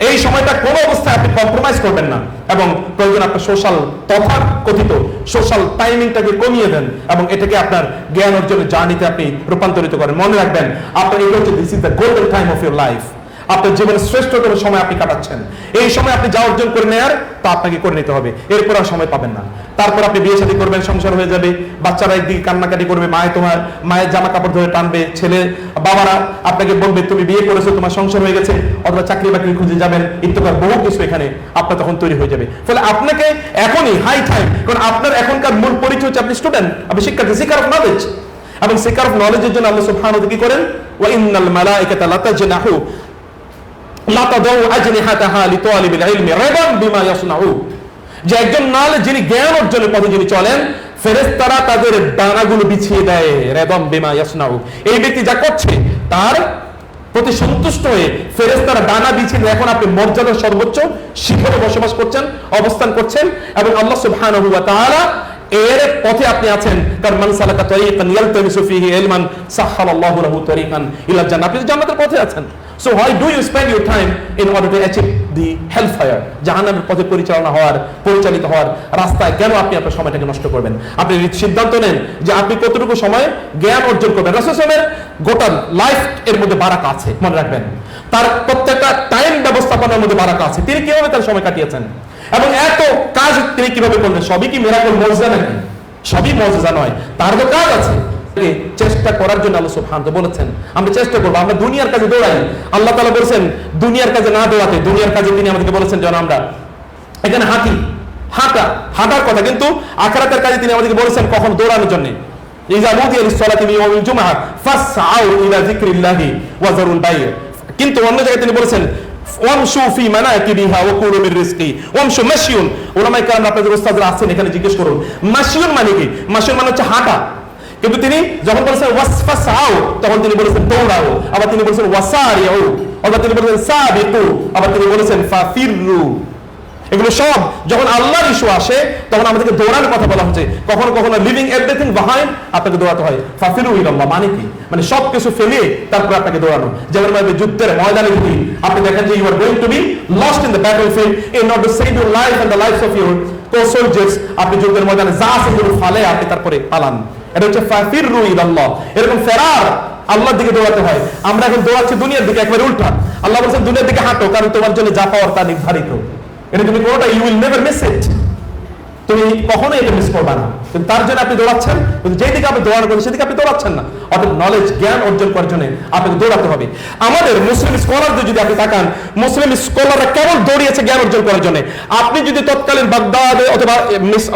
এই সময়টা কোনো অবস্থায় আপনি কম্প্রোমাইজ করবেন না, এবং প্রয়োজন আপনার সোশ্যাল তথা কথিত সোশ্যাল টাইমিংটাকে কমিয়ে দেন এবং এটাকে আপনার জ্ঞান অর্জনের জার্নিতে আপনি রূপান্তরিত করেন। মনে রাখবেন, আপনার এই হচ্ছে this is the golden time of your life. আপনার জীবনের শ্রেষ্ঠতম সময় আপনি কাটাচ্ছেন। এই সময় আপনি যা অর্জন করে নেয়ার তা আপনাকে করে নিতে হবে, এরপর আর সময় পাবেন না। তারপর আপনি বিয়ে শাদী করবেন, সংসার হয়ে যাবে, বাচ্চারা একদিকে কান্নাকাটি করবে, মায়ের জামা কাপড় ধরে টানবে, ছেলে বাবারা আপনাকে বলবে তুমি বিয়ে করেছো, তোমার সংসার হয়ে গেছে, অথবা চাকরি বাকরি খুঁজে যাবেন, ইত্যাদি বহু কিছু এখানে আপনার তখন তৈরি হয়ে যাবে। ফলে আপনাকে এখনই হাই টাইম, কারণ আপনার এখনকার মূল পরিচয় হচ্ছে আপনি স্টুডেন্ট, আপনি শিক্ষার্থী, সিকার অফ নলেজ। এবং সিকার অফ নলেজের জন্য আল্লাহ সুবহানাহু ওয়া তাআলা কি করেন? ওয়া ইন্নাল মালাইকাতা লাতাজনাহু যে একজন নলেজ যিনি জ্ঞান অর্জনের পথে যিনি চলেন, ফেরেশতারা তাদের ডানাগুলো বিছিয়ে দেয় রেদম বিমা ইয়াসনাউ। এই ব্যক্তি যা করছে তার প্রতি সন্তুষ্ট হয়ে ফেরেশতারা ডানা বিছিয়ে দেয়। এখন আপনি মর্যাদার সর্বোচ্চ শিখরে বসবাস করছেন, অবস্থান করছেন, এবং আল্লাহ সুবহানাহু ওয়া তাআলা এর পথে আপনি আছেন। কারণ মান সালাকা তরিকান ইয়ালতামিসু ফীহি ইলমান সাহহালাল্লাহু লাহু তরিকান ইলা জান্নাত। আপনি জান্নাতের পথে আছেন। So why do you spend your time in order to achieve the hellfire? জাহান্নামের পথে পরিচালিত হওয়ার রাস্তায় কেন আপনি আপনার সময়টাকে নষ্ট করবেন? আপনি সিদ্ধান্ত নেন যে আপনি কতটুকু সময় জ্ঞান অর্জন করবেন। রাসূল সাল্লাল্লাহু আলাইহি ওয়াসাল্লামের গোটা লাইফ এর মধ্যে বারাকা আছে, মনে রাখবেন। তার প্রত্যেকটা টাইম ব্যবস্থাপনার মধ্যে বারাকা আছে। তিনি কিভাবে তার সময় কাটিয়েছেন এবং এত কাজ তিনি কিভাবে করলেন? সবই কি মিরাকল, মুজিজা নাকি? সবই মুজিজা নয়, তার তো কাজ আছে। চেষ্টা করার জন্য আল্লাহ সুবহানাহু ওয়া তাআলা বলেছেন আমরা চেষ্টা করব। আমরা দুনিয়ার কাজে দৌড়াই, আল্লাহ তাআলা বলেছেন দুনিয়ার কাজে না দৌড়াতে। দুনিয়ার কাজে তিনি আমাদেরকে বলেছেন যেন আমরা এখানে হাঁটার কথা, কিন্তু আখিরাতের কাজে তিনি আমাদেরকে বলেছেন কখন দৌড়ানোর জন্য। ইযা নুদিয়া লিস-সালাতি মিন ইয়াউমিল জুমআহ ফাসআউ ইলা যিকরিল্লাহি ওয়া যারুল বাই'। কিন্তু অন্য জায়গায় তিনি বলেছেন ওয়ামশু ফি মানাকিবিহা ওয়া কুলু মির রিজকি ওয়ামশু মাশিয়ুন। উলামায়ে কেরাম আপনাদের উস্তাদরা আছেন এখানে, জিজ্ঞেস করুন মাশিয়ুন মানে কি? মাশিয়ুন মানে হচ্ছে হাঁটা। কিন্তু তিনি যখন বলেছেন ওয়াসফাসাউ তখন তিনি বলেছেন দৌড়াও, আবার তিনি বলেছেন ওয়াসারিউ, আবার তিনি বলেছেন সাবিকু, আবার তিনি বলেছেন ফাফিরু। এগুলো সব যখন আল্লাহর ইস্যু আসে তখন আমাদেরকে দৌড়ানোর কথা বলা হচ্ছে। কখনো কখনো লিভিং এভরিথিং বিহাইন্ড আপনাকে দৌড়াতে হয়। ফাফিরু ইলাল্লাহ মানে কি? মানে সবকিছু ফেলে তারপর আপনাকে দৌড়ানো। যেমন যুদ্ধের ময়দানে যদি আপনি দেখেন যে you are going to be lost in the battlefield in order to save your life and the lifes of your soldiers, আপনি যুদ্ধের ময়দানে যা আছে সেগুলো ফালে আপনি তারপরে পালান। এটা হচ্ছে ফাফিরু ইলাল্লাহ। এরকম ফেরার আল্লাহর দিকে দৌড়াতে হয়। আমরা এখন দৌড়াচ্ছি দুনিয়ার দিকে, একেবারে উল্টা। আল্লাহ বলেছেন দুনিয়ার দিকে হাঁটো, কারণ তোমার জন্য যা পাওয়ার তা নির্ধারিত। এটা তুমি কোনোটা you will never miss it, তুমি কখনোই এটা মিস করবে না। কিন্তু তার জন্য আপনি দৌড়াচ্ছেন, কিন্তু যেই দিকে আপনি দৌড়ানো করছেন সেদিকে আপনি দৌড়াচ্ছেন না। অর্থাৎ নলেজ, জ্ঞান অর্জন করার জন্য আপনাকে দৌড়াতে হবে। আমাদের মুসলিম স্কলারদের যদি আপনি তাকান, মুসলিম স্কলাররা কেবল দৌড়িয়েছে জ্ঞান অর্জন করার জন্য। আপনি যদি তৎকালীন বাগদাদ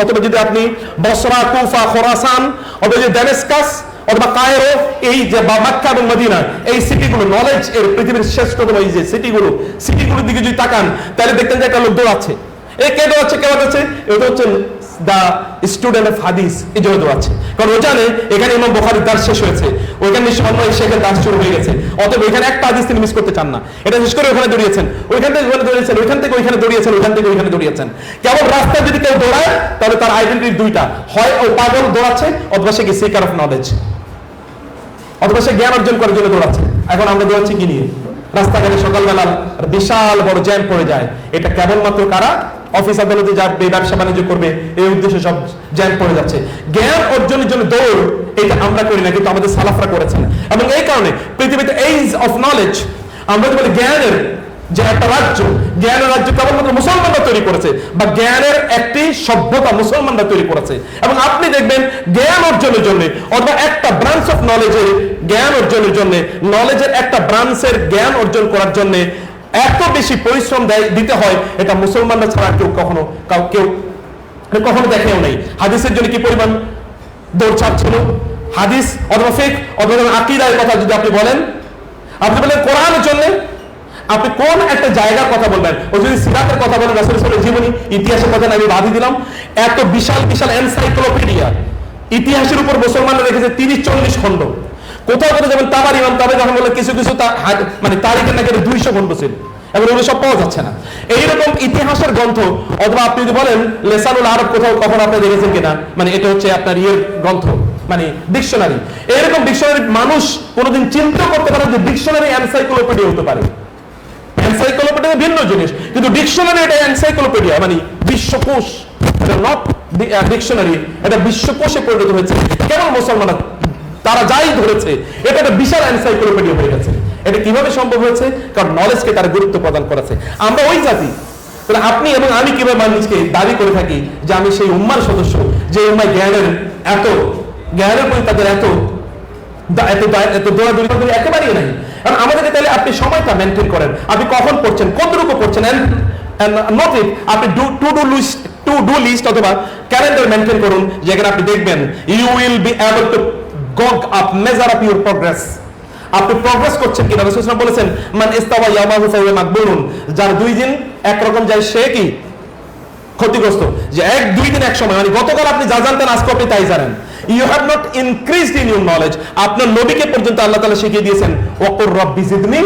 অথবা যদি আপনি বসরা, কুফা, খোরাসান অথবা যদি দামেস্কাস অথবা কায়রো, এই যে মক্কা এবং মদিনা, এই সিটিগুলো নলেজ এর পৃথিবীর শ্রেষ্ঠতম এই যে সিটিগুলোর দিকে যদি তাকান তাহলে দেখতেন যে একটা লোক দৌড়াচ্ছে। এই কে দৌড়াচ্ছে? কে দৌড়াচ্ছে? এটা হচ্ছে দা স্টুডেন্ট অফ হাদিস। এই জন্য দৌড়াচ্ছে, কারণ ও জানে এখানে ইমাম বুখারীর দাস শেষ হয়েছে, ওইখানে অন্য শেখের দাস শুরু হয়ে গেছে, অতএব ওইখানে একটা হাদিস তিনি মিস করতে চান না। এটা শেষ করে ওখানে দৌড়িয়েছেন, ওইখান থেকে ওখানে দৌড়িয়েছেন, ওইখান থেকে ওইখানে দৌড়িয়েছেন, ওইখান থেকে ওইখানে দৌড়িয়েছেন। কেবল রাস্তায় যদি কেউ দৌড়ায় তাহলে তার আইডেন্টিটি দুইটা, হয় ও পাগল দৌড়াচ্ছে অথবা সে কি সিকার অফ নলেজ, অথবা সে জ্ঞান অর্জন করার জন্য দৌড়াচ্ছে। এখন আমরা দৌড়াচ্ছি কি নিয়ে? রাস্তাঘাটে সকালবেলা বিশাল বড় জ্যাম পড়ে যায়। এটা কেবলমাত্র কারা? অফিস আদালতে যাবে, ব্যবসা বাণিজ্য করবে, এই উদ্দেশ্যে সব জ্যাম পড়ে যাচ্ছে। জ্ঞান অর্জনের জন্য দৌড় এটা আমরা করি না, কিন্তু আমাদের সালাফরা করেছেন। এবং এই কারণে পৃথিবীতে এইজ অফ নলেজ, আমরা যদি বলি জ্ঞানের যে একটা রাজ্য, জ্ঞানের রাজ্য কেবলমাত্র মুসলমানরা তৈরি করেছে, বা জ্ঞানের একটি সভ্যতা মুসলমানরা তৈরি করেছে। এবং আপনি দেখবেন জ্ঞান অর্জনের জন্য অথবা একটা ব্রাঞ্চ অফ নলেজের জ্ঞান অর্জনের জন্য, নলেজের একটা ব্রাঞ্চের জ্ঞান অর্জন করার জন্য এত বেশি পরিশ্রম দিতে হয়, এটা মুসলমানরা ছাড়া কেউ কখনো দেখেও নেই। হাদিসের জন্য কি পরিমাণ দৌড় ছাড়ছিল, হাদিস অথবা ফিকহ অথবা আকীদার কথা যদি আপনি বলেন, আপনি বলেন কোরআনের জন্য, আপনি কোন একটা জায়গার কথা বলবেন? ও যদি সিরাতের কথা বলেন, রাসূল সাল্লাল্লাহু আলাইহি ওয়াসাল্লামের জীবনী, ইতিহাসের কথা আমি বাদ দিলাম, এত বিশাল বিশাল এনসাইক্লোপিডিয়া ইতিহাসের উপর মুসলমানরা রেখেছে 30-40 খণ্ড। কোথাও কোথাও যেমন তাবারি, ইমাম তাবারি যখন বলে কিছু কিছু মানে তারিখের নাকি 200 খণ্ড ছিল, এবং ওগুলো সব পাওয়া যাচ্ছে না। এইরকম ইতিহাসের গ্রন্থ, অথবা আপনি যদি বলেন লেসানুল আরব কোথাও কখন আপনি দেখেছেন কিনা, মানে এটা হচ্ছে আপনার গ্রন্থ, মানে ডিকশনারি। এরকম ডিকশনারি মানুষ কোনোদিন চিন্তা করতে পারে যে ডিকশনারি এনসাইক্লোপিডিয়া হতে পারে। এনসাইক্লোপিডিয়া ভিন্ন জিনিস, কিন্তু ডিকশনারি এটা এনসাইক্লোপিডিয়া, মানে বিশ্বকোষ। এটা নট ডিকশনারি, এটা বিশ্বকোষে পরিণত হয়েছে। কেবল মুসলমানরা তারা যাই ধরেছে এটা একটা বিশাল এনসাইক্লোপিডিয়া হয়ে গেছে। এটা কিভাবে সম্ভব হয়েছে? কারণ নলেজকে তারা গুরুত্ব প্রদান করেছে। আমরা ওই জাতি, তাহলে আপনি এবং আমি কিভাবে মানুষকে দাবি করে থাকি যে আমি সেই উম্মার সদস্য, যে উম্মায় জ্ঞানের প্রতি তাদের এত দৌড়াদৌড়ি একেবারেই নাই। কারণ আমাদেরকে তাহলে আপনি সময়টা মেনটেন করেন, আপনি কখন পড়ছেন, কতটুকু পড়ছেন, নট ইট আপনি টু ডু লিস্ট অথবা ক্যালেন্ডার মেনটেন করুন, যেখানে আপনি দেখবেন you will be able to gauge up measure up your progress. আপনি প্রোগ্রেস করছেন কিনা। রাসূল সাল্লাল্লাহু আলাইহি ওয়াসাল্লাম বলেছেন, মান ইস্তাওয়া ইয়ামাহু ফাহুয়া মাকবুলুন, যার 2 দিন একরকম যায় সে কি ক্ষতিগ্রস্ত। যে 1-2 দিন এক সময়, মানে গতকাল আপনি যা জানতেন আজকে আপনি তাই জানেন। You have not increased in your knowledge. আপনার নবীকে পর্যন্ত আল্লাহ তাআলা শিখিয়ে দিয়েছেন ওয়াকুর রাব্বি জিদনি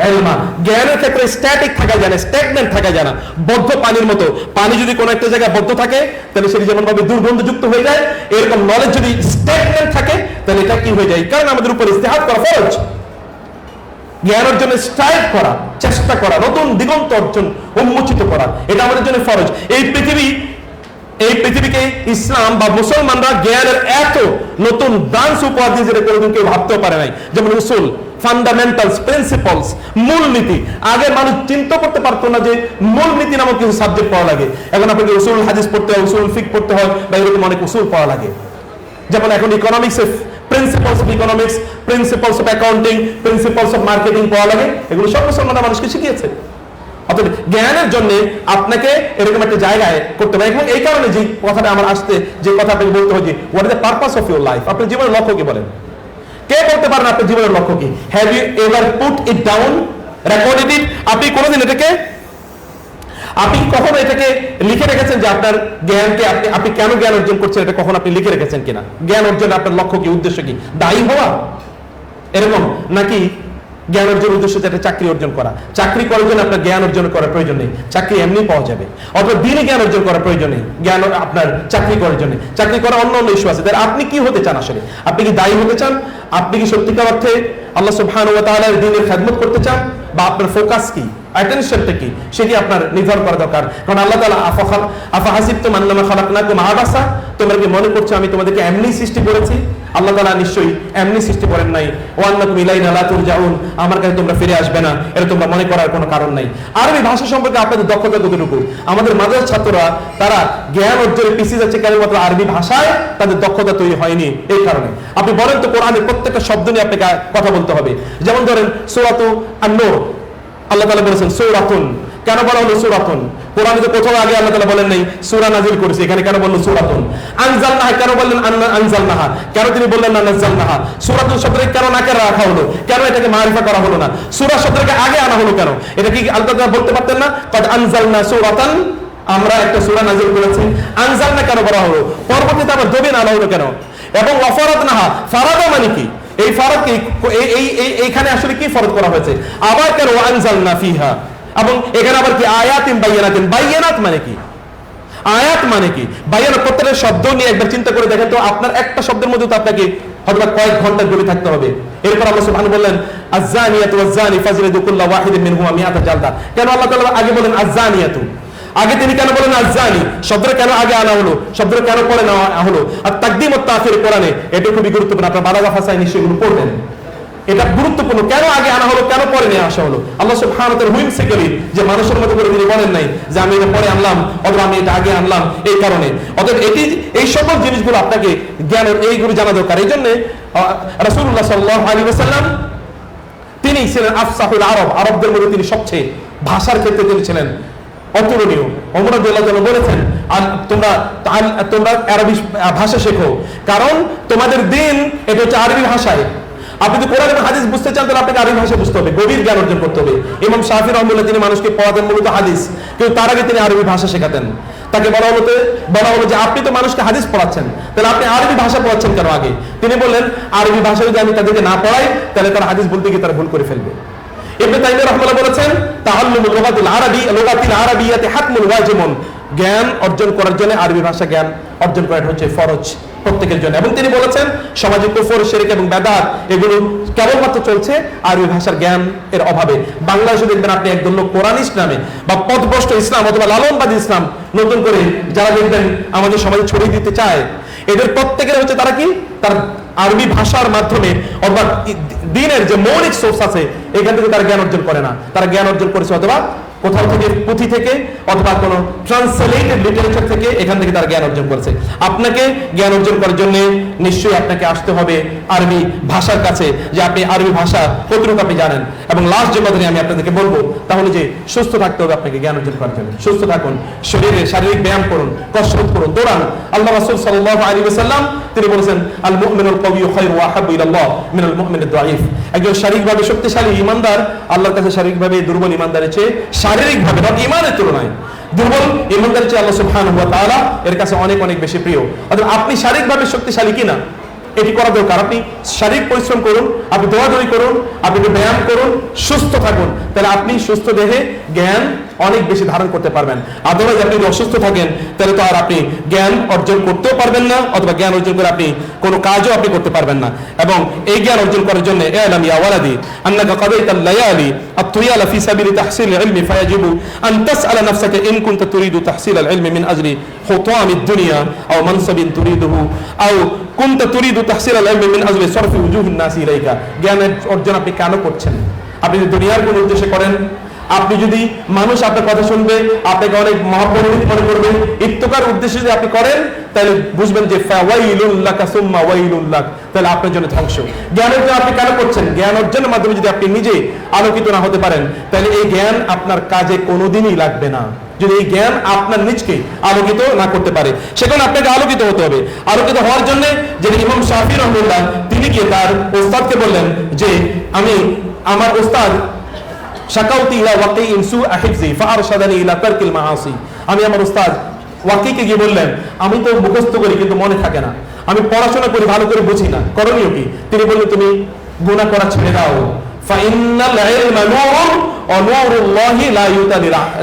ইলমা। জ্ঞানের ক্ষেত্রে স্ট্যাটিক থাকা যায় না, স্ট্যাগন্যান্ট থাকা যায় না, বদ্ধ পানির মতো। পানি যদি কোনো একটা জায়গায় বদ্ধ থাকে তাহলে সেটি যেমন ভাবে দুর্গন্ধযুক্ত হয়ে যায়, এরকম নলেজ যদি স্ট্যাগন্যান্ট থাকে তাহলে এটা কি হয়ে যায়? কারণ আমাদের উপর ইজতিহাদ করা ফরজ, জ্ঞান অর্জনের স্ট্রাইভ করা, চেষ্টা করা, নতুন দিগন্ত অর্জন উন্মোচিত করা, এটা আমাদের জন্য ফরজ। এই পৃথিবীকে ইসলাম বা মুসলমানরা জ্ঞানের এত নতুন ব্রাঞ্চ উপহার দিয়ে যেটা কোনোদিন কেউ ভাবতেও পারে নাই। যেমন উসুল, ফান্ডামেন্টালস, প্রিন্সিপালস, মূলনীতি। আগে মানুষ চিন্তা করতে পারতো না যে মূলনীতি নামক কিছু সাবজেক্ট পড়া লাগে। এখন আপনাকে উসুল হাদিস পড়তে হয়, উসুল ফিকহ পড়তে হয়, বা এরকম অনেক উসুল পড়া লাগে। যেমন এখন economics, principles of economics, principles of accounting, principles of marketing পড়া লাগে। এগুলো সব মুসলমানরা মানুষকে শিখিয়েছে। অতএব জ্ঞানের জন্য আপনাকে এরকম একটা জায়গায় করতে হবে। এবং এই কারণে যে কথাটা আমার আসতে, যে কথা আপনাকে বলতে হয় যে what is the purpose of your life, আপনার জীবনের লক্ষ্য কি বলেন? কে বলতে পারেন আপনার জীবনের লক্ষ্য কি? Have you ever put it down, recorded it? আপনি কোনোদিন আপনি কখনো এটাকে লিখে রেখেছেন যে আপনার জ্ঞানকে আপনি কেন জ্ঞান অর্জন করছেন, এটা কখন আপনি লিখে রেখেছেন কিনা? জ্ঞান অর্জন আপনার লক্ষ্য কি, উদ্দেশ্য কি? দায়ী হওয়া এরকম, নাকি জ্ঞান অর্জন উদ্দেশ্য একটা চাকরি অর্জন করা? চাকরি করার জন্য আপনার জ্ঞান অর্জন করার প্রয়োজন নেই, চাকরি এমনি পাওয়া যাবে। অথবা দিনে জ্ঞান অর্জন করার প্রয়োজন নেই, জ্ঞান আপনার চাকরি করার জন্য। চাকরি করা অন্য ইস্যু আছে। তাহলে আপনি কি হতে চান আসলে? আপনি কি দায়ী হতে চান? আপনি কি সত্যিকার অর্থে আল্লাহ সুবহানাহু ওয়া তাআলার দ্বীনের খেদমত করতে চান? বা আপনার ফোকাস কি, অ্যাটেনশনটা কি, সেটি আপনার নির্ধারণ করা দরকার। কারণ আল্লাহ তাআলা আফা হাসিবতুম আন্নামা খালাকনাকুম আবাসা, তোমরা কি মনে করছো আমি তোমাদেরকে এমনি সৃষ্টি করেছি? আল্লাহ তাআলা নিশ্চয়ই এমনি সৃষ্টি করেন নাই। ওয়া আন্নাকুম ইলাইনা লা তুরজাউন, আমার কাছে তোমরা ফিরে আসবে না, এটা তোমরা মনে করার কোনো কারণ নাই। আরবি ভাষা সম্পর্কে আপনাদের দক্ষতা কতটুকু? আমাদের মাদ্রাসার ছাত্ররা তারা জ্ঞান অর্জনে পিছিয়ে যাচ্ছে কেবলমাত্র আরবি ভাষায় তাদের দক্ষতা তৈরি হয়নি এই কারণে। আপনি বলেন তো কোরআনের প্রত্যেকটা শব্দ নিয়ে আপনাকে কথা বলতে হবে। যেমন ধরেন সূরাতু আন-নূর, আল্লাহ তাআলা বলেছেন সূরাতুন। কেন বলা হলো সূরাতুন? কোরআনে তো কোথাও আগে আল্লাহ তাআলা বলেন নাই সূরা নাযিল করেছে, এখানে কেন বললেন সূরাতুন? আনজালনাহা কেন বললেন আনজালনাহা? কেন তিনি বললেন না নাযালনাহা? সূরাতুন শব্দটাকে কেন নাকের রাখা হলো? কেন এটাকে মারিফা করা হলো না? সূরা শব্দটাকে আগে আনা হলো কেন? এটা কি আল্লাহ তাআলা বলতে পারতেন না কদ আনজালনা সূরাতান, আমরা একটা সূরা নাযিল করেছি? আনজালনা কেন বলা হলো? পরবর্তীতে আবার দবিন আনা হলো কেন? এবং ওয়াফারাদনাহা, ফারাদা মানে কি? এই ফরজ কি, এইখানে আসলে কি ফরজ করা হয়েছে? আবার কেন আনজালনা ফিহা, এবং এখানে আবার কি আয়াতিন বাইয়িনাতিন? বাইয়িনাত মানে কি? আয়াত মানে কি? বাইয়ানাত প্রত্যেকটা শব্দ নিয়ে একবার চিন্তা করে দেখেন তো, আপনার একটা শব্দের মধ্যে তো আপনাকে হয়তো কয়েক ঘন্টা জড়িয়ে থাকতে হবে। এরপর আল্লাহ সুবহানাহু বললেন আয-যানিয়াতু ওয়াজ-যানি ফাজলিদু কুল্লা ওয়াহিদিন মিনহুমা মিআতা জালদা। কেন আল্লাহ তাআলা আগে বলেন আয-যানিয়াতু? আগে তিনি কেন বলেন আয-যানি? শব্দটা কেন আগে আনা হলো? শব্দটা কেন পরে নেওয়া হলো? আর তাকদীম ও তাখির কোরআনে এটা খুবই গুরুত্বপূর্ণ। আপনারা বালাগা ভাষায় নিশ্চয়ই এগুলো পড়বেন। এটা গুরুত্বপূর্ণ, কেন আগে আনা হলো, কেন পরে নিয়ে আসা হলো? আল্লাহ সুবহানাহু ওয়া তাআলা হুইমসিক্যালি, যে মানুষের মতো করে তিনি বলেন নাই যে আমি এটা পরে আনলাম অথবা আমি এটা আগে আনলাম এই কারণে। অতএব এই সকল জিনিসগুলো আপনাকে জ্ঞানের এইগুলো জানা দরকার। এই জন্য রাসূলুল্লাহ সাল্লাল্লাহু আলাইহি ওয়াসাল্লাম তিনি ছিলেন আফসাহুল আরব, আরবদের মধ্যে তিনি সবচেয়ে ভাষার ক্ষেত্রে তিনি ছিলেন অতুলনীয়। ওমর রাদিয়াল্লাহু আনহু বলেছেন তোমরা আরবি ভাষা শেখো, কারণ তোমাদের দিন এটা হচ্ছে আরবি ভাষায়। আপনি যদি কোরআন এবং হাদিস বুঝতে চান তাহলে আপনাকে আরবি ভাষা বুঝতে হবে, গভীর জ্ঞান অর্জন করতে হবে। ইমাম শাফি রাহমাতুল্লাহ তিনি মানুষকে পড়াতেন মূলত হাদিস, কিন্তু তার আগে তিনি আরবি ভাষা শেখাতেন। তাকে বলা হলো যে আপনি তো মানুষকে হাদিস পড়াচ্ছেন, তাহলে আপনি আরবি ভাষা পড়াচ্ছেন কেন আগে? তিনি বললেন আরবি ভাষা যদি আমি তাদেরকে না পড়াই তাহলে তারা হাদিস বলতে গিয়ে তারা ভুল করে ফেলবে। ইবনে তাইমিয়া রাহমাতুল্লাহ বলেছেন তাআল্লুমুল লুগাতিল আরাবিয়্যাতি হাতমুন ওয়াজিবুন, জ্ঞান অর্জন করার জন্য আরবি ভাষা জ্ঞান অর্জন করা হচ্ছে ফরজ প্রত্যেকের জন্য। এবং তিনি বলেছেন সমাজে কুফর, শিরক এবং বেদাত এগুলো কেবলমাত্র চলছে আরবি ভাষার জ্ঞান এর অভাবে। বাংলাদেশে দেখবেন আপনি একদল লোক কোরআনিস্ট নামে বা পথভ্রষ্ট ইসলাম অথবা লালনবাদী ইসলাম নতুন করে যারা দেখবেন আমাদের সমাজে ছড়িয়ে দিতে চায়, এদের প্রত্যেকের হচ্ছে তারা কি তার আরবি ভাষার মাধ্যমে অথবা দ্বীনের যে মৌলিক সোর্স আছে এখান থেকে তারা জ্ঞান অর্জন করে না, তারা জ্ঞান অর্জন করেছে অথবা কোথাও থেকে পুঁথি থেকে অথবা কোনো ট্রান্সলেটেড লিটারেচার থেকে, এখান থেকে তার জ্ঞান অর্জন করেছে। আপনাকে জ্ঞান অর্জন করার জন্য নিশ্চয়ই আপনাকে আসতে হবে আরবি ভাষার কাছে, যে আপনি আরবি ভাষা কতটুকু আপনি জানেন। এবং লাস্ট যে কথাটি আমি আপনাদেরকে বলবো তাহলে যে সুস্থ থাকতে হবে আপনাকে জ্ঞান অর্জন করার জন্য। সুস্থ থাকুন, শারীরিক ব্যায়াম করুন, কসরত করুন, দৌড়ান। আল্লাহ রাসূল সাল্লাল্লাহু আলাইহি ওয়াসাল্লাম তিনি বলেছেন আল মুমিনুল কাওয়িয়্যু খায়রু ওয়া আহাব্বু ইলাল্লাহ মিনাল মুমিনিদ দাঈফ। একজন শারীরিকভাবে শক্তিশালী ঈমানদার আল্লাহর কাছে শারীরিকভাবে দুর্বল ঈমানদারের চেয়ে, শারীরিকভাবে না ঈমানের তুলনায় দুর্বল ঈমানদারের চেয়ে আল্লাহ সুবহানাহু ওয়া তাআলা এর কাছে অনেক অনেক বেশি প্রিয়। অর্থাৎ আপনি শারীরিকভাবে শক্তিশালী কিনা এটি করা দরকার। আপনি শারীরিক পরিশ্রম করুন, আপনি দৌড়াদৌড়ি করুন, আপনি ব্যায়াম করুন, সুস্থ থাকুন, তাহলে আপনি সুস্থ দেহে জ্ঞান অনেক বেশি ধারণ করতে পারবেন। আদারওয়াইজ আপনি যদি অসুস্থ থাকেন তাহলে তো আর আপনি জ্ঞান অর্জন করতেও পারবেন না, অথবা জ্ঞান অর্জন করে আপনি কোনো কাজও আপনি করতে পারবেন না। এবং এই জ্ঞান অর্জন করার জন্য ইআলাম ইয়া ওয়ালাদি আন্নাকা কাদাইতাল লায়ালি আত-তুয়ালা ফি সাবিলি তাহসিলিল ইলমি ফায়াজিবু আন তাসআলা নাফসাকা ইন কুনতা তুরিদু তাহসিলাল ইলমি মিন আজলি হুতামিদ দুনিয়া আও মানসাবিন তুরিদুহু আও কুনতা তুরিদু তাহসিলাল ইলমি মিন আজলি সরফি উজুহিন নাসি ইলাইকা। জ্ঞানের অর্জন আপনি কেন করছেন? আপনি যদি দুনিয়ার কোনো উদ্দেশ্যে করেন, আপনি যদি মানুষ আপনার কথা শুনবে, আপনাকে অনেক মহাপণ্ডিত মনে করবে, ইত্তকার উদ্দেশ্যে যদি আপনি করেন তাহলে বুঝবেন যে ফাওয়াইলুল লাকা সুম্মা ওয়াইলুল লাক, তাহলে আপনার জন্য ধ্বংস। জ্ঞান অর্জন আপনি কেন করছেন? জ্ঞান অর্জনের মাধ্যমে যদি আপনি নিজে আলোকিত না হতে পারেন তাহলে এই জ্ঞান আপনার কাজে কোনোদিনই লাগবে না। যদি এই জ্ঞান আপনার নিজকে আলোকিত না করতে পারে, সেখানে আপনাকে আলোকিত হতে হবে। আলোকিত হওয়ার জন্য যিনি ইমাম শাফি রাহমাতুল্লাহ তিনি গিয়ে তার ওস্তাদকে বললেন যে আমি আমার ওস্তাদ শাকাউতি ইলা ওয়াকিইন সুআ হিফজি ফাআরশাদানি ইলা তারকিল মাআসি, আমি আমার ওস্তাদ ওয়াকিকে গিয়ে বললেন আমি তো মুখস্থ করি কিন্তু মনে থাকে না, আমি পড়াশোনা করি ভালো করে বুঝি না, করণীয় কি? তিনি বললেন তুমি গুনাহ করা ছেড়ে দাও। ফাইন্নাল ইলমা নূরুন ওয়া নূরুল্লাহি লা ইউতা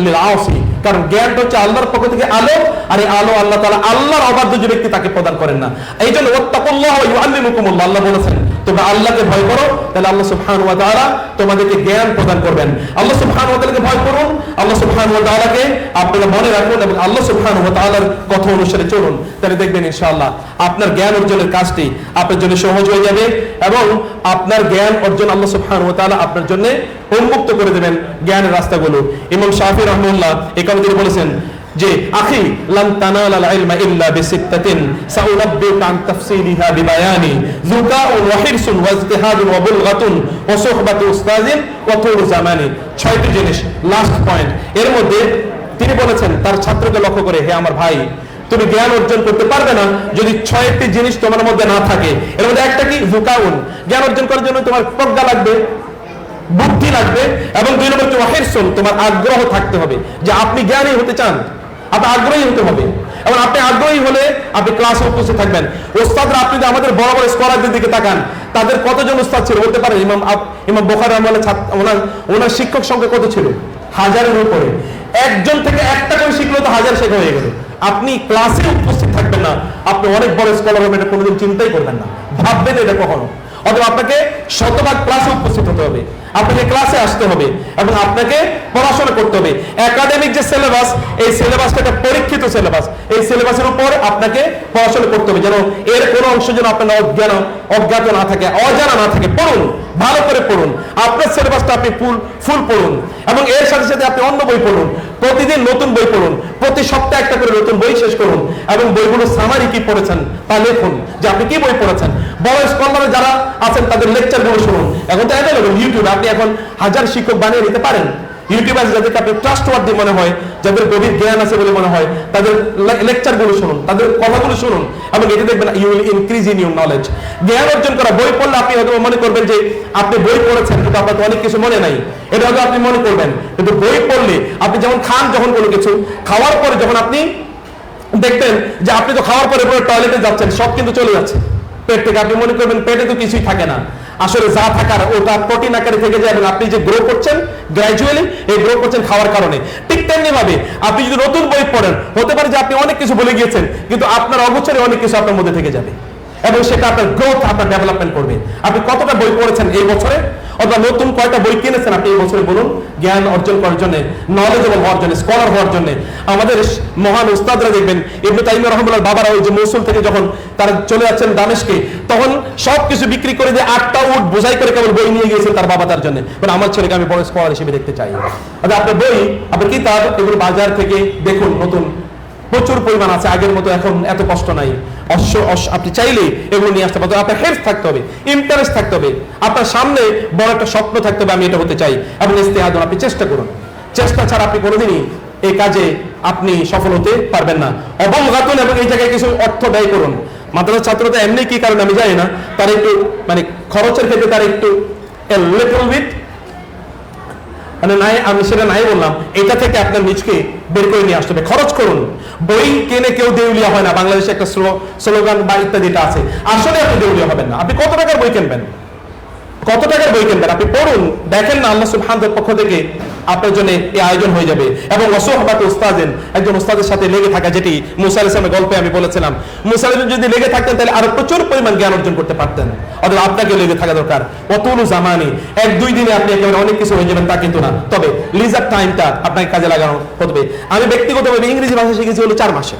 লিল আসি, কারণ জ্ঞানটা হচ্ছে আল্লাহর পক্ষ থেকে আলো, আর এই আলো আল্লাহ তাআলা আল্লাহর অবাধ্য যে ব্যক্তি তাকে প্রদান করেন না। এইজন্য ওয়াত্তাকুল্লাহ ওয়া ইউআল্লিমুকুমুল্লাহ, আল্লাহ বলেছেন তোমরা আল্লাহকে ভয় করো, তাহলে আল্লাহ সুবহানাহু ওয়া তাআলা তোমাদেরকে জ্ঞান প্রদান করবেন। আল্লাহ সুবহানাহু ওয়া তাআলাকে ভয় করুন, আল্লাহ সুবহানাহু ওয়া তাআলাকে আপনারা মনে রাখুন এবং আল্লাহ সুবহানাহু ওয়া তাআলার কথা অনুসারে চলুন, তাহলে দেখবেন ইনশাআল্লাহ আপনার জ্ঞান অর্জনের কাজটি আপনার জন্য সহজ হয়ে যাবে এবং আপনার জ্ঞান অর্জন আল্লাহ সুবহানাহু ওয়া তাআলা আপনার জন্য উন্মুক্ত করে দেবেন জ্ঞানের রাস্তাগুলো। ইমাম শাফি রাহমাতুল্লাহ এই কথা তিনি বলেছেন যে আখি লান তানালাল ইলমা ইল্লা বিসিত্তাতিন সাউনাব্বিকা আন তাফসিলিহা বিবায়ানি যুকাউন ওয়া হিরসুন ওয়া ইজতিহাদুন ওয়া বুলগাতুন ওয়া সুহবাতু উস্তাযিন ওয়া তুলু জামানি। 6টি জিনিস লাস্ট পয়েন্ট। এর মধ্যে তিনি বলেছেন তার ছাত্রকে লক্ষ্য করে, হে আমার ভাই তুমি জ্ঞান অর্জন করতে পারবে না যদি 6টি জিনিস তোমার মধ্যে না থাকে। এর মধ্যে একটা কি? যুকাউন, জ্ঞান অর্জন করার জন্য তোমার প্রজ্ঞা লাগবে, বুদ্ধি লাগবে, এবং 2 নম্বর হচ্ছে ওয়াহিরসুন, তোমার আগ্রহ থাকতে হবে যে আপনি জ্ঞানী হতে চান, আপনি আগ্রহী হতে হবে। এবং আপনি আগ্রহী হলে আপনি ক্লাসে উপস্থিত থাকবেন। ওস্তাদরা আপনি যদি আমাদের বড় বড় স্কলারদের দিকে তাকান, তাদের কতজন ওস্তাদ ছিল বলতে পারেন? ইমাম বুখারী রাহমাতুল্লাহ ওনার শিক্ষক সংখ্যা কত ছিল? 1000-এর উপরে। একজন থেকে একটা করে শিখলো তো 1000 শেখা হয়ে গেল। আপনি ক্লাসে উপস্থিত থাকবেন না, আপনি অনেক বড় স্কলার হবেন, এটা কোনোদিন চিন্তাই করবেন না, ভাববেন এটা কখনো। অথবা আপনাকে শতভাগ ক্লাসে উপস্থিত হতে হবে, আপনাকে ক্লাসে আসতে হবে এবং আপনাকে পড়াশোনা করতে হবে। একাডেমিক যে সিলেবাস, এই সিলেবাসটা একটা পরীক্ষিত সিলেবাস, এই সিলেবাসের উপর আপনাকে পড়াশোনা করতে হবে যেন এর কোনো অংশ যেন আপনার অজ্ঞাত না থাকে, অজানা না থাকে। পড়ুন, ভালো করে পড়ুন, আপনার সিলেবাসটা আপনি ফুল পড়ুন এবং এর সাথে সাথে আপনি অন্য বই পড়ুন, প্রতিদিন নতুন বই পড়ুন, প্রতি সপ্তাহে একটা করে নতুন বই শেষ করুন এবং বইগুলো সামারি কি পড়েছেন তা লিখুন যে আপনি কি বই পড়েছেন। বড় স্কলার যারা আছেন তাদের লেকচারগুলো শুনুন। এখন তো অ্যাভেলেবল ইউটিউবে, আপনি এখন 1000 শিক্ষক বানিয়ে নিতে পারেন। ইউটিউব আছে যাদেরকে আপনি ট্রাস্টওয়ার্দি মনে হয়, যাদের গভীর জ্ঞান আছে বলে মনে হয়, তাদের লেকচারগুলো শুনুন, তাদের কথাগুলো শুনুন, এবং এটা দেখবেন you will increase in your knowledge. জ্ঞান অর্জন করা, বই পড়লে আপনি হয়তো মনে করবেন যে আপনি বই পড়েছেন, কিন্তু আপনার তো অনেক কিছু মনে নাই, এটা হয়তো আপনি মনে করবেন। কিন্তু বই পড়লে আপনি যেমন খান, যখন কোনো কিছু খাওয়ার পরে যখন আপনি দেখবেন যে আপনি তো খাওয়ার পরে টয়লেটে যাচ্ছেন, সব কিন্তু চলে যাচ্ছে পেট থেকে, আপনি মনে করবেন পেটে তো কিছুই থাকে না, আসলে যা থাকার ওটা প্রোটিন আকারে থেকে যায়, এবং আপনি যে গ্রো করছেন গ্র্যাজুয়ালি, এই গ্রো করছেন খাওয়ার কারণে। ঠিক তেমনি ভাবে আপনি যদি নতুন বই পড়েন, হতে পারে যে আপনি অনেক কিছু ভুলে গিয়েছেন, কিন্তু আপনার অগোচরে অনেক কিছু আপনার মধ্যে থেকে যাবে, এবং সেটা আপনার গ্রোথ, আপনার ডেভেলপমেন্ট করবে। আপনি কতটা বই পড়েছেন এই বছরে, অথবা নতুন কয়টা বই কিনেছেন আপনি এই বছরে, বলুন, জ্ঞান অর্জন করার জন্য, নলেজেবল হওয়ার জন্য, স্কলার হওয়ার জন্য। আমাদের মহান উস্তাদরা দেখবেন, ইবনে তাইমিয়া রাহিমাহুল্লাহর বাবারা ওই যে মৌসুল থেকে যখন তারা চলে যাচ্ছেন দামেস্কে, তখন সবকিছু বিক্রি করে যে 8টা উট বোঝাই করে কেবল বই নিয়ে গিয়েছেন তার বাবা তার জন্য, মানে আমার ছেলেকে আমি বড় স্কলার হিসেবে দেখতে চাই। আচ্ছা, আপনার বই, আপনার কিতাব, এগুলো বাজার থেকে দেখুন, নতুন প্রচুর পরিমাণ আছে, আগের মতো এখন এত কষ্ট নাই। আপনি চাইলে এগুলো নিয়ে আসতে পারেন। আপনার হেল্প থাকতে হবে, ইন্টারেস্ট থাকতে হবে, আপনার সামনে বড় একটা স্বপ্ন থাকতে হবে, আমি এটা হতে চাই, এবং ইস্তেহাদ, আপনি চেষ্টা করুন। চেষ্টা ছাড়া আপনি কোনোদিনই এই কাজে আপনি সফল হতে পারবেন না। অবগাতুন, এবং এই জায়গায় কিছু অর্থ ব্যয় করুন। মাদ্রাসার ছাত্রদের এমনি কি কারণে আমি জানি না, তার একটু মানে খরচের ক্ষেত্রে তার একটু লিটল বিট মানে নাই, আমি সেটা নাই বললাম, এটা থেকে আপনার নিজকে বের করে নিয়ে আসতে হবে। খরচ করুন। বই কিনে কেউ দেউলিয়া হয় না, বাংলাদেশে একটা স্লোগান বা ইত্যাদিটা আছে। আসলে আপনি দেউলিয়া হবেন না। আপনি কত টাকার বই কিনবেন, কত টাকার বই কিনবেন, আপনি পড়ুন, দেখেন না আল্লাহ সুবহানাহু ওয়া তাআলার পক্ষ থেকে আপনার জন্য এই আয়োজন হয়ে যাবে। এবং ওয়াসহবাত উস্তাদিন, একজন উস্তাদের সাথে লেগে থাকা, যেটি মুসা আলাইহিস সালামের গল্পে আমি বলেছিলাম, মুসা আলাইহিস সালাম যদি লেগে থাকতেন তাহলে আরো প্রচুর পরিমাণ জ্ঞান অর্জন করতে পারতেন। অথবা আপনাকে লেগে থাকা দরকার। অতুলু জামানি, 1-2 দিনে আপনি একেবারে অনেক কিছু হয়ে যাবেন তা কিন্তু না, তবে লিজার টাইমটা আপনাকে কাজে লাগানো হবে। আমি ব্যক্তিগতভাবে ইংরেজি ভাষা শিখেছি হলো 4 মাসে।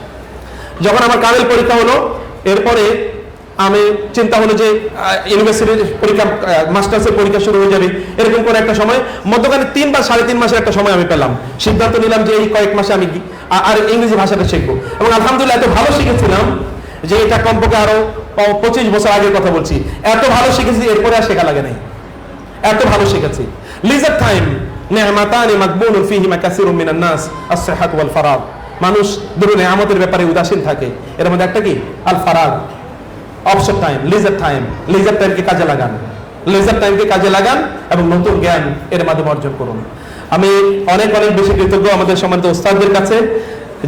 যখন আমার কামেল পরীক্ষা হলো, এরপরে আমি চিন্তা হলো যে ইউনিভার্সিটির পরীক্ষা, মাস্টার্সের পরীক্ষা শুরু হয়ে যাবে, এরকম করে একটা সময় মধ্যখানে 3 বা 3.5 মাসের একটা সময় আমি পেলাম। সিদ্ধান্ত নিলাম যে এই কয়েক মাসে আমি আর ইংরেজি ভাষাটা শিখবো, এবং আলহামদুলিল্লাহ এত ভালো শিখেছিলাম যে এটা কমপক্ষে আরো 25 বছর আগের কথা বলছি, এত ভালো শিখেছি, এরপরে আর শেখা লাগে নাই, এত ভালো শিখেছি। লিজার টাইম নি'মাতানি মাকবুনুন ফীহিমা কাসীরুম মিনান নাস আস-সিহহাত ওয়াল ফারাগ। মানুষ দুটো নিয়ামতের ব্যাপারে উদাসীন থাকে, এর মধ্যে একটা কি আল ফারাগ, অবসর টাইম, লিজার টাইম। লিজার টাইমকে কাজে লাগান, লিজার টাইমকে কাজে লাগান, এবং নতুন জ্ঞান এর মাধ্যমে অর্জন করুন। আমি অনেক অনেক বেশি কৃতজ্ঞ আমাদের সম্মানিত উস্তাদদের কাছে,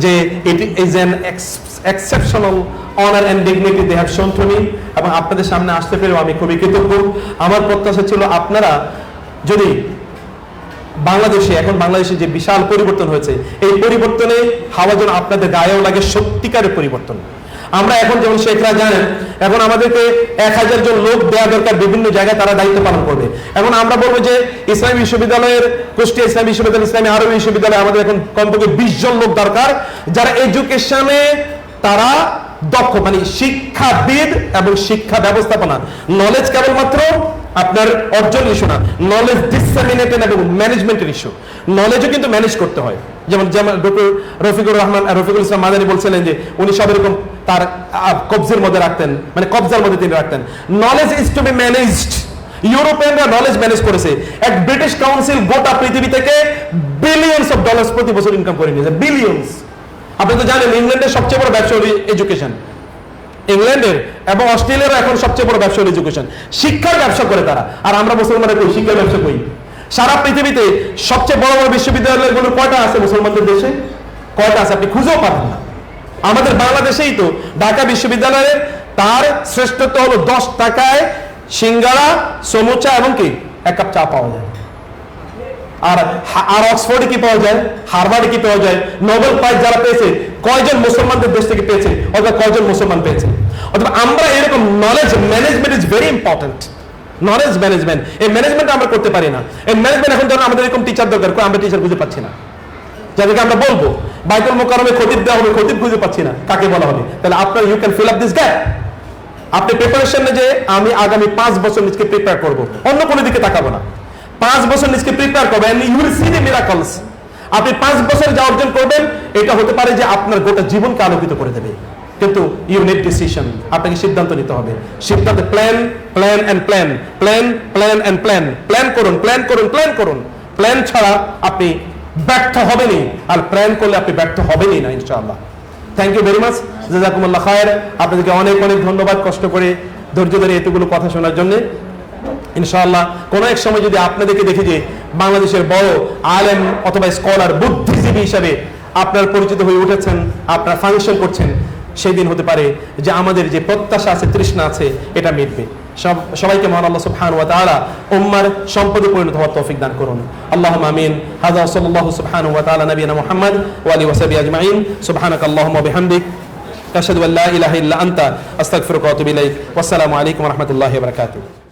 যে it is an exceptional honour and dignity they have shown to me, এবং আপনাদের সামনে আসতে পেরেও আমি খুবই কৃতজ্ঞ। আমার প্রত্যাশা ছিল আপনারা যদি বাংলাদেশে, এখন বাংলাদেশে যে বিশাল পরিবর্তন হয়েছে, এই পরিবর্তনে হাওয়া যেন আপনাদের গায়েও লাগে, সত্যিকারের পরিবর্তন। আমরা এখন যেমন শেখরা জানেন, এখন আমাদেরকে 1000 জন লোক দেওয়া দরকার, বিভিন্ন জায়গায় তারা দায়িত্ব পালন করবে। এখন আমরা বলবো যে ইসলামী বিশ্ববিদ্যালয়ের, কুষ্টিয়া ইসলামী বিশ্ববিদ্যালয়, ইসলামী আরবি বিশ্ববিদ্যালয়, আমাদের এখন কমপক্ষে 20 জন লোক দরকার, যারা এডুকেশনে তারা দক্ষ, মানে শিক্ষাবিদ এবং শিক্ষা ব্যবস্থাপনা। নলেজ কেবলমাত্র আপনার অর্জন ইস্যু না, নলেজ ডিসেমিনেটেড এবং ম্যানেজমেন্টের ইস্যু। নলেজও কিন্তু ম্যানেজ করতে হয়। যেমন ডক্টর রফিকুল ইসলাম মাদানী বলছিলেন যে উনি সব এরকম তার কবজের মধ্যে রাখতেন, মানে কবজার মধ্যে তিনি রাখতেন। Knowledge is to be managed. ইউরোপিয়ানরা নলেজ ম্যানেজ করেছে। এক ব্রিটিশ কাউন্সিল গোটা পৃথিবী থেকে বিলিয়নস অফ ডলার্স প্রতি বছর ইনকাম করে নিয়েছে, বিলিয়নস। আপনি তো জানেন ইংল্যান্ডের সবচেয়ে বড় ব্যবসা হলো এডুকেশন, ইংল্যান্ডের এবং অস্ট্রেলিয়ার এখন সবচেয়ে বড় ব্যবসা হলো এডুকেশন। শিক্ষার ব্যবসা করে তারা, আর আমরা মুসলমানরা কই শিক্ষার ব্যবসা করি। সারা পৃথিবীতে সবচেয়ে বড় বড় বিশ্ববিদ্যালয়গুলো কয়টা আছে মুসলমানদের দেশে? কয়টা আছে? আপনি খুঁজেও পাবেন না। আমাদের বাংলাদেশেই তো ঢাকা বিশ্ববিদ্যালয়ের তার শ্রেষ্ঠত্ব হলো 10 টাকায় সিঙ্গারা, সমুচা এবং কি 1 কাপ চা পাওয়া যায়। আর অক্সফোর্ডে কি পাওয়া যায়, হার্ভার্ডে কি পাওয়া যায়? নোবেল প্রাইজ যারা পেয়েছে কয়জন মুসলমানদের দেশ থেকে পেয়েছে, অথবা কয়জন মুসলমান পেয়েছে? অথবা আমরা এরকম knowledge management is very important. Knowledge management, এই ম্যানেজমেন্ট আমরা করতে পারি না। এই ম্যানেজমেন্ট এখন ধরুন আমাদের এরকম টিচার দরকার, আমরা টিচার খুঁজে পাচ্ছি না, যাদেরকে আমরা বলবো বাইতুল মোকাররমে খতিব দেওয়া হবে, খতিব খুঁজে পাচ্ছি না, কাকে বলা হবে? তাহলে আপনার you can fill up this gap. আপনি প্রিপারেশনে যে আমি আগামী 5 বছর নিজকে প্রিপেয়ার করবো, অন্য কোনো দিকে তাকাবো না, 5 বছর নিজকে প্রিপেয়ার করবেন, and you will see the miracles. আপনি 5 বছর যা অর্জন করবেন, এটা হতে পারে যে আপনার গোটা জীবনকে আলোকিত করে দেবে। কিন্তু ইউ নিড ডিসিশন, আপনাকে সিদ্ধান্ত নিতে হবে। সিদ্ধান্ত plan, plan and plan, plan, plan and plan. Plan করুন, প্ল্যান করুন, প্ল্যান করুন, প্ল্যান ছাড়া আপনি ব্যর্থ হবেনই, আর প্ল্যান করলে আপনি ব্যর্থ হবেনই না ইনশাআল্লাহ। থ্যাংক ইউ ভেরি মাচ, জাযাকুমুল্লাহ খায়ের। আপনাদেরকে অনেক অনেক ধন্যবাদ কষ্ট করে ধৈর্য ধরে এতগুলো কথা শোনার জন্য। ইনশাআল্লাহ কোনো এক সময় যদি আপনাদেরকে দেখি যে বাংলাদেশের বড় আলেম অথবা স্কলার, বুদ্ধিজীবী হিসাবে আপনার পরিচিত হয়ে উঠেছেন, আপনারা ফাংশন করছেন, সেই দিন হতে পারে যে আমাদের যে প্রত্যাশা আছে, তৃষ্ণা আছে, এটা মিটবে। সবাইকে মহান আল্লাহ সুবহানাহু ওয়া তাআলা উম্মার সম্পদে পরিণত হওয়ার তৌফিক দান করুন। আল্লাহুম্মা আমিন। হাযা সাল্লাল্লাহু সুবহানাহু ওয়া তাআলা নবিয়ানা মুহাম্মদ ওয়া আলিহি ওয়া সাহবিহি আজমাইন। সুবহানাকাল্লাহুম্মা ওয়া বিহামদিক আশহাদু আল্লা ইলাহা ইল্লা আনতা আস্তাগফিরুকা ওয়া আতুবু ইলাইক। ওয়াসসালামু আলাইকুম ওয়া রাহমাতুল্লাহি ওয়া বারাকাতুহু।